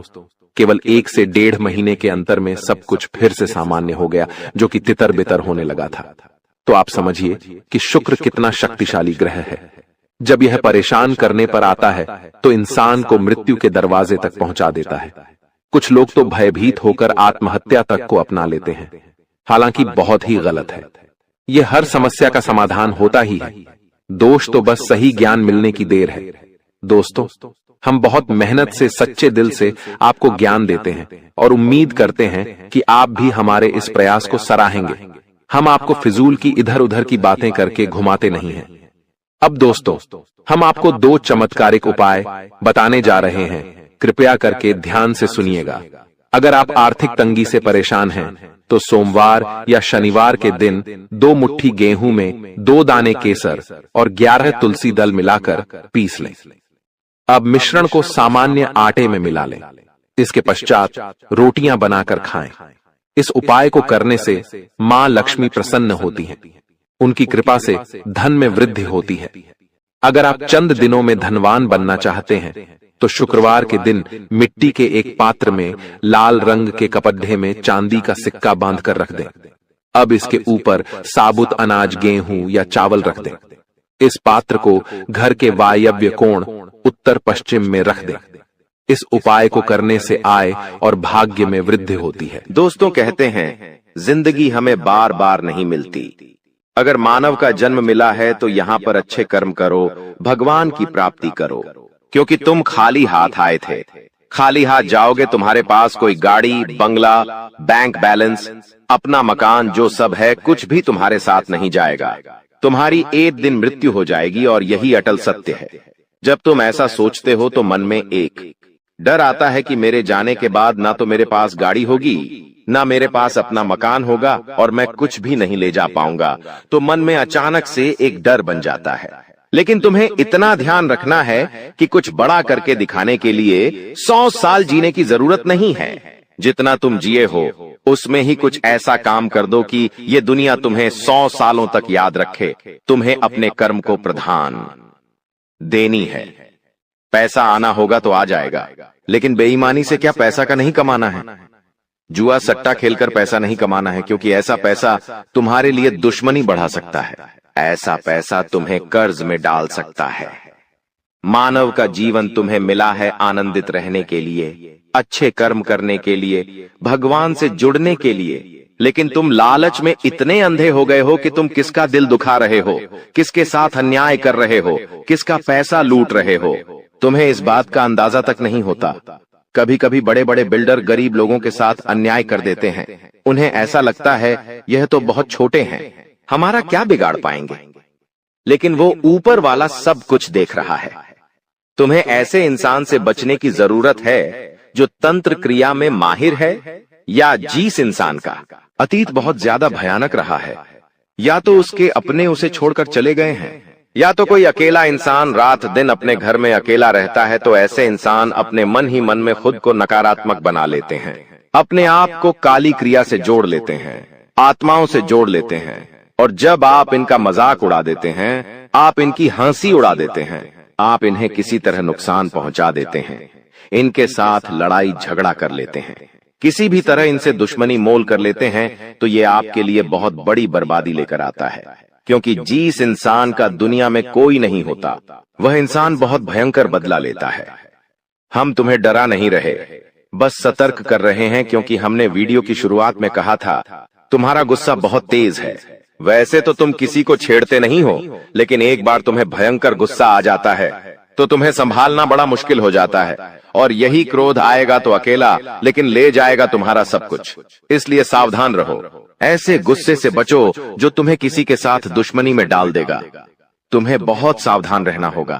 केवल 1 से 1.5 महीने के अंतर में सब कुछ फिर से सामान्य हो गया, जो कि तितर बितर होने लगा था। तो आप समझिए कि शुक्र कितना शक्तिशाली ग्रह है। जब यह परेशान करने पर आता है तो इंसान को मृत्यु के दरवाजे तक पहुंचा देता है। कुछ लोग तो भयभीत होकर आत्महत्या तक को अपना लेते हैं, हालांकि बहुत ही गलत है। यह हर समस्या का समाधान होता ही है। दोष तो बस सही ज्ञान मिलने की देर है। दोस्तों, हम बहुत मेहनत से सच्चे दिल से आपको ज्ञान देते हैं और उम्मीद करते हैं कि आप भी हमारे इस प्रयास को सराहेंगे। हम आपको फिजूल की इधर उधर की बातें करके घुमाते नहीं हैं। अब दोस्तों, हम आपको 2 चमत्कारिक उपाय बताने जा रहे हैं। कृपया करके ध्यान से सुनिएगा। अगर आप आर्थिक तंगी से परेशान हैं तो सोमवार या शनिवार के दिन 2 मुट्ठी गेहूं में 2 दाने केसर और 11 तुलसी दल मिलाकर पीस लें। अब मिश्रण को सामान्य आटे में मिला लें। इसके पश्चात रोटियां बनाकर खाएं। इस उपाय को करने से मां लक्ष्मी प्रसन्न होती हैं। उनकी कृपा से धन में वृद्धि होती है। अगर आप चंद दिनों में धनवान बनना चाहते हैं तो शुक्रवार के दिन मिट्टी के एक पात्र में लाल रंग के कपड्ढे में चांदी का सिक्का बांध कर रख दें। अब इसके ऊपर साबुत अनाज, गेहूं या चावल रख दें। इस पात्र को घर के वायव्य कोण उत्तर पश्चिम में रख दें। इस उपाय को करने से आय और भाग्य में वृद्धि होती है। दोस्तों, कहते हैं जिंदगी हमें बार बार नहीं मिलती। अगर मानव का जन्म मिला है तो यहाँ पर अच्छे कर्म करो, भगवान की प्राप्ति करो, क्योंकि तुम खाली हाथ आए थे। खाली हाथ जाओगे, तुम्हारे पास कोई गाड़ी, बंगला, बैंक बैलेंस, अपना मकान, जो सब है कुछ भी तुम्हारे साथ नहीं जाएगा। तुम्हारी एक दिन मृत्यु हो जाएगी और यही अटल सत्य है। जब तुम ऐसा सोचते हो तो मन में एक डर आता है कि मेरे जाने के बाद ना तो मेरे पास गाड़ी होगी, ना मेरे पास अपना मकान होगा और मैं कुछ भी नहीं ले जा पाऊंगा। तो मन में अचानक से एक डर बन जाता है। लेकिन तुम्हें इतना ध्यान रखना है कि कुछ बड़ा करके दिखाने के लिए 100 साल जीने की जरूरत नहीं है। जितना तुम जिए हो उसमें ही कुछ ऐसा काम कर दो कि ये दुनिया तुम्हें 100 सालों तक याद रखे। तुम्हें अपने कर्म को प्रधान देनी है। पैसा आना होगा तो आ जाएगा, लेकिन बेईमानी से क्या पैसा का नहीं कमाना है। जुआ सट्टा खेलकर पैसा नहीं कमाना है, क्योंकि ऐसा पैसा तुम्हारे लिए दुश्मनी बढ़ा सकता है। ऐसा पैसा तुम्हें कर्ज में डाल सकता है। मानव का जीवन तुम्हें मिला है आनंदित रहने के लिए, अच्छे कर्म करने के लिए, भगवान से जुड़ने के लिए। लेकिन तुम लालच में इतने अंधे हो गए हो कि तुम किसका दिल दुखा रहे हो, किसके साथ अन्याय कर रहे हो, किसका पैसा लूट रहे हो। तुम्हें इस बात का अंदाजा तक नहीं होता। कभी कभी बड़े बड़े बिल्डर गरीब लोगों के साथ अन्याय कर देते हैं। उन्हें ऐसा लगता है यह तो बहुत छोटे हैं, हमारा क्या बिगाड़ पाएंगे। लेकिन वो ऊपर वाला सब कुछ देख रहा है। तुम्हें ऐसे इंसान से बचने की जरूरत है जो तंत्र क्रिया में माहिर है, या जिस इंसान का अतीत बहुत ज्यादा भयानक रहा है, या तो उसके अपने उसे छोड़कर चले गए हैं, या तो कोई अकेला इंसान रात दिन अपने घर में अकेला रहता है। तो ऐसे इंसान अपने मन ही मन में खुद को नकारात्मक बना लेते हैं, अपने आप को काली क्रिया से जोड़ लेते हैं, आत्माओं से जोड़ लेते हैं। और जब आप इनका मजाक उड़ा देते हैं, आप इनकी हंसी उड़ा देते हैं, आप इन्हें किसी तरह नुकसान पहुंचा देते हैं, इनके साथ लड़ाई झगड़ा कर लेते हैं, किसी भी तरह इनसे दुश्मनी मोल कर लेते हैं, तो ये आपके लिए बहुत बड़ी बर्बादी लेकर आता है। क्योंकि जिस इंसान का दुनिया में कोई नहीं होता, वह इंसान बहुत भयंकर बदला लेता है। हम तुम्हें डरा नहीं रहे, बस सतर्क कर रहे हैं, क्योंकि हमने वीडियो की शुरुआत में कहा था तुम्हारा गुस्सा बहुत तेज है। वैसे तो तुम किसी को छेड़ते नहीं हो, लेकिन एक बार तुम्हें भयंकर गुस्सा आ जाता है तो तुम्हें संभालना बड़ा मुश्किल हो जाता है। और यही क्रोध आएगा तो अकेला, लेकिन ले जाएगा तुम्हारा सब कुछ। इसलिए सावधान रहो। ऐसे गुस्से से बचो जो तुम्हें किसी के साथ दुश्मनी में डाल देगा। तुम्हें बहुत सावधान रहना होगा,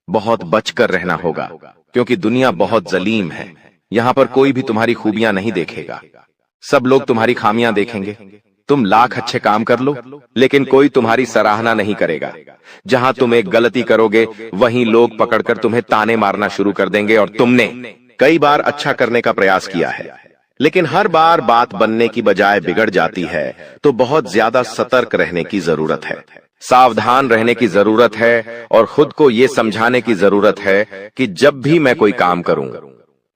बहुत बचकर रहना होगा, क्योंकि दुनिया बहुत जलीम है। यहाँ पर कोई भी तुम्हारी खूबियां नहीं देखेगा, सब लोग तुम्हारी खामियां देखेंगे। तुम लाख अच्छे काम कर लो, लेकिन कोई तुम्हारी सराहना नहीं करेगा। जहां तुम एक गलती करोगे, वहीं लोग पकड़कर तुम्हें ताने मारना शुरू कर देंगे। और तुमने कई बार अच्छा करने का प्रयास किया है, लेकिन हर बार बात बनने की बजाय बिगड़ जाती है। तो बहुत ज्यादा सतर्क रहने की जरूरत है, सावधान रहने की जरूरत है, और खुद को ये समझाने की जरूरत है कि जब भी मैं कोई काम करूं,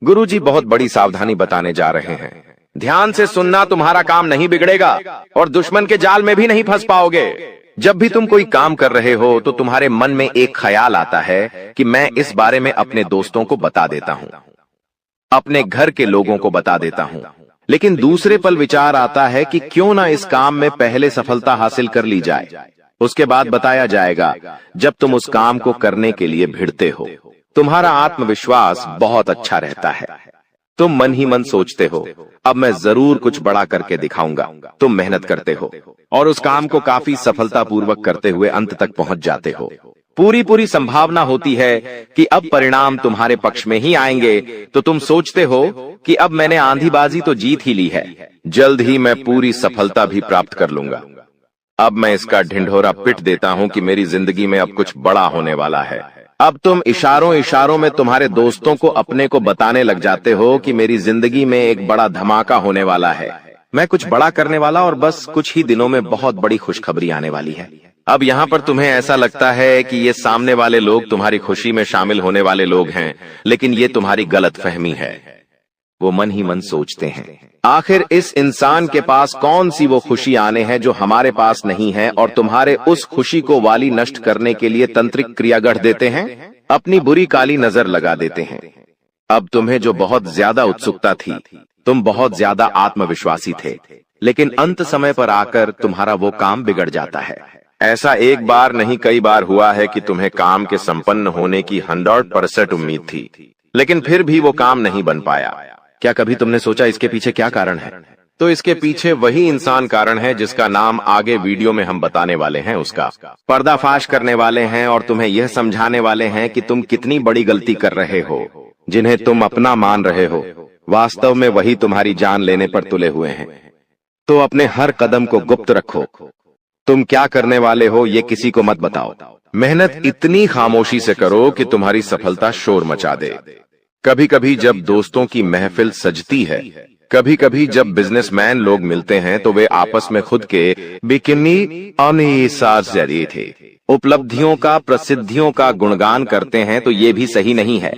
गुरुजी बहुत बड़ी सावधानी बताने जा रहे हैं। ध्यान से सुनना, तुम्हारा काम नहीं बिगड़ेगा और दुश्मन के जाल में भी नहीं फंस पाओगे। जब भी तुम कोई काम कर रहे हो तो तुम्हारे मन में एक ख्याल आता है कि मैं इस बारे में अपने दोस्तों को बता देता हूं, अपने घर के लोगों को बता देता हूं। लेकिन दूसरे पल विचार आता है कि क्यों ना इस काम में पहले सफलता हासिल कर ली जाए, उसके बाद बताया जाएगा। जब तुम उस काम को करने के लिए भिड़ते हो, तुम्हारा आत्मविश्वास बहुत अच्छा रहता है। तुम मन ही मन सोचते हो, अब मैं जरूर कुछ बड़ा करके दिखाऊंगा। तुम मेहनत करते हो और उस काम को काफी सफलतापूर्वक करते हुए अंत तक पहुंच जाते हो। पूरी संभावना होती है कि अब परिणाम तुम्हारे पक्ष में ही आएंगे। तो तुम सोचते हो कि अब मैंने आंधीबाजी तो जीत ही ली है, जल्द ही मैं पूरी सफलता भी प्राप्त कर लूंगा। अब मैं इसका ढिंढोरा पिट देता हूं कि मेरी जिंदगी में अब कुछ बड़ा होने वाला है। अब तुम इशारों में तुम्हारे दोस्तों को अपने को बताने लग जाते हो कि मेरी जिंदगी में एक बड़ा धमाका होने वाला है, मैं कुछ बड़ा करने वाला, और बस कुछ ही दिनों में बहुत बड़ी खुशखबरी आने वाली है। अब यहाँ पर तुम्हें ऐसा लगता है कि ये सामने वाले लोग तुम्हारी खुशी में शामिल होने वाले लोग हैं, लेकिन ये तुम्हारी गलतफहमी है। वो मन ही मन सोचते हैं, आखिर इस इंसान के पास कौन सी वो खुशी आने हैं जो हमारे पास नहीं है, और तुम्हारे उस खुशी को वाली नष्ट करने के लिए तंत्रिक क्रिया गढ़ देते हैं, अपनी बुरी काली नजर लगा देते हैं। अब तुम्हें जो बहुत ज्यादा उत्सुकता थी, तुम बहुत ज्यादा आत्मविश्वासी थे, लेकिन अंत समय पर आकर तुम्हारा वो काम बिगड़ जाता है। ऐसा एक बार नहीं कई बार हुआ है कि तुम्हें काम के संपन्न होने की 100% उम्मीद थी, लेकिन फिर भी वो काम नहीं बन पाया। क्या कभी तुमने सोचा इसके पीछे क्या कारण है? तो इसके पीछे वही इंसान कारण है जिसका नाम आगे वीडियो में हम बताने वाले हैं। उसका पर्दाफाश करने वाले हैं और तुम्हें यह समझाने वाले हैं कि तुम कितनी बड़ी गलती कर रहे हो। जिन्हें तुम अपना मान रहे हो, वास्तव में वही तुम्हारी जान लेने पर तुले हुए हैं। तो अपने हर कदम को गुप्त रखो। तुम क्या करने वाले हो ये किसी को मत बताओ। मेहनत इतनी खामोशी से करो कि तुम्हारी सफलता शोर मचा दे। कभी कभी जब दोस्तों की महफिल सजती है, कभी कभी जब बिजनेसमैन लोग मिलते हैं, तो वे आपस में खुद के बिकिनी जरिए थे उपलब्धियों का, प्रसिद्धियों का गुणगान करते हैं, तो ये भी सही नहीं है।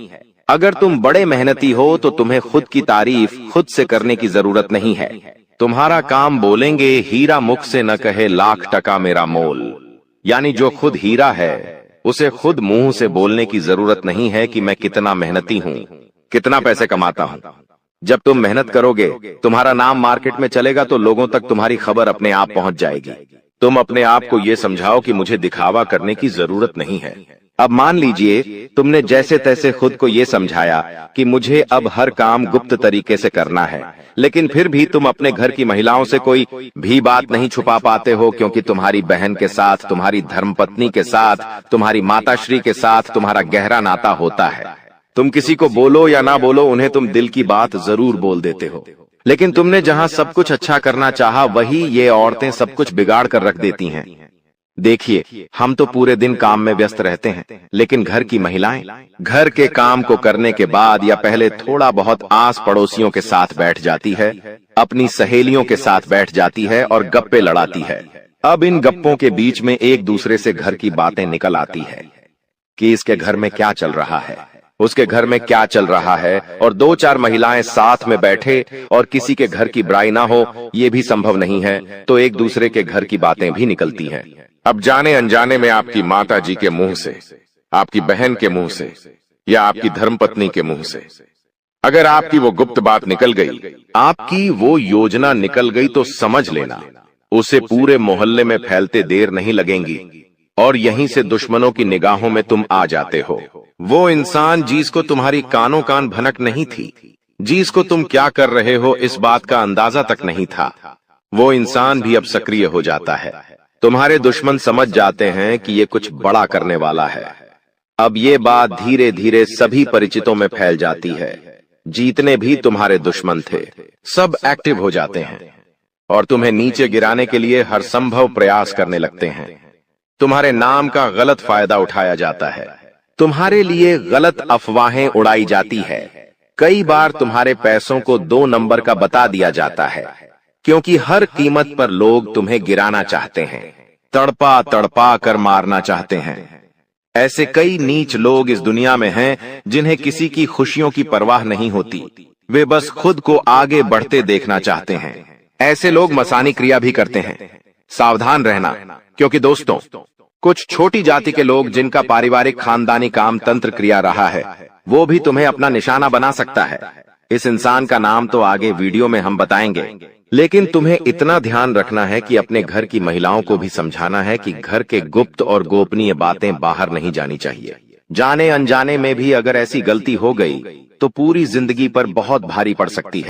अगर तुम बड़े मेहनती हो तो तुम्हें खुद की तारीफ खुद से करने की जरूरत नहीं है। तुम्हारा काम बोलेंगे हीरा मुख से न कहे लाख टका मेरा मोल। यानी जो खुद हीरा है उसे खुद मुंह से बोलने की जरूरत नहीं है कि मैं कितना मेहनती हूँ, कितना पैसे कमाता हूँ। जब तुम मेहनत करोगे, तुम्हारा नाम मार्केट में चलेगा, तो लोगों तक तुम्हारी खबर अपने आप पहुंच जाएगी। तुम अपने आप को ये समझाओ कि मुझे दिखावा करने की जरूरत नहीं है। अब मान लीजिए तुमने जैसे तैसे खुद को ये समझाया कि मुझे अब हर काम गुप्त तरीके से करना है, लेकिन फिर भी तुम अपने घर की महिलाओं से कोई भी बात नहीं छुपा पाते हो, क्योंकि तुम्हारी बहन के साथ, तुम्हारी धर्मपत्नी के साथ, तुम्हारी माताश्री के साथ तुम्हारा गहरा नाता होता है। तुम किसी को बोलो या ना बोलो, उन्हें तुम दिल की बात जरूर बोल देते हो। लेकिन तुमने जहां सब कुछ अच्छा करना चाहा, वही ये औरतें सब कुछ बिगाड़ कर रख देती हैं। देखिए, हम तो पूरे दिन काम में व्यस्त रहते हैं, लेकिन घर की महिलाएं घर के काम को करने के बाद या पहले थोड़ा बहुत आस पड़ोसियों के साथ बैठ जाती है, अपनी सहेलियों के साथ बैठ जाती है और गप्पे लड़ाती है। अब इन गप्पों के बीच में एक दूसरे से घर की बातें निकल आती है कि इसके घर में क्या चल रहा है, उसके घर में क्या चल रहा है, और दो चार महिलाएं साथ में बैठे और किसी के घर की बुराई ना हो, ये भी संभव नहीं है, तो एक दूसरे के घर की बातें भी निकलती हैं। अब जाने अनजाने में आपकी माता जी के मुंह से, आपकी बहन के मुंह से या आपकी धर्मपत्नी के मुंह से अगर आपकी वो गुप्त बात निकल गई, आपकी वो योजना निकल गई, तो समझ लेना उसे पूरे मोहल्ले में फैलते देर नहीं लगेंगी और यहीं से दुश्मनों की निगाहों में तुम आ जाते हो। वो इंसान जिसको तुम्हारी कानों कान भनक नहीं थी, जिसको तुम क्या कर रहे हो इस बात का अंदाजा तक नहीं था, वो इंसान भी अब सक्रिय हो जाता है। तुम्हारे दुश्मन समझ जाते हैं कि ये कुछ बड़ा करने वाला है। अब ये बात धीरे धीरे सभी परिचितों में फैल जाती है। जीतने भी तुम्हारे दुश्मन थे, सब एक्टिव हो जाते हैं और तुम्हें नीचे गिराने के लिए हर संभव प्रयास करने लगते हैं। तुम्हारे नाम का गलत फायदा उठाया जाता है, तुम्हारे लिए गलत अफवाहें उड़ाई जाती है। कई बार तुम्हारे पैसों को 2 नंबर का बता दिया जाता है, क्योंकि हर कीमत पर लोग तुम्हें गिराना चाहते हैं, तड़पा तड़पा कर मारना चाहते हैं। ऐसे कई नीच लोग इस दुनिया में हैं जिन्हें किसी की खुशियों की परवाह नहीं होती, वे बस खुद को आगे बढ़ते देखना चाहते हैं। ऐसे लोग मसानी क्रिया भी करते हैं। सावधान रहना, क्योंकि दोस्तों, कुछ छोटी जाति के लोग जिनका पारिवारिक खानदानी काम तंत्र क्रिया रहा है, वो भी तुम्हें अपना निशाना बना सकता है। इस इंसान का नाम तो आगे वीडियो में हम बताएंगे, लेकिन तुम्हें इतना ध्यान रखना है कि अपने घर की महिलाओं को भी समझाना है कि घर के गुप्त और गोपनीय बातें बाहर नहीं जानी चाहिए। जाने अनजाने में भी अगर ऐसी गलती हो गई तो पूरी जिंदगी पर बहुत भारी पड़ सकती है।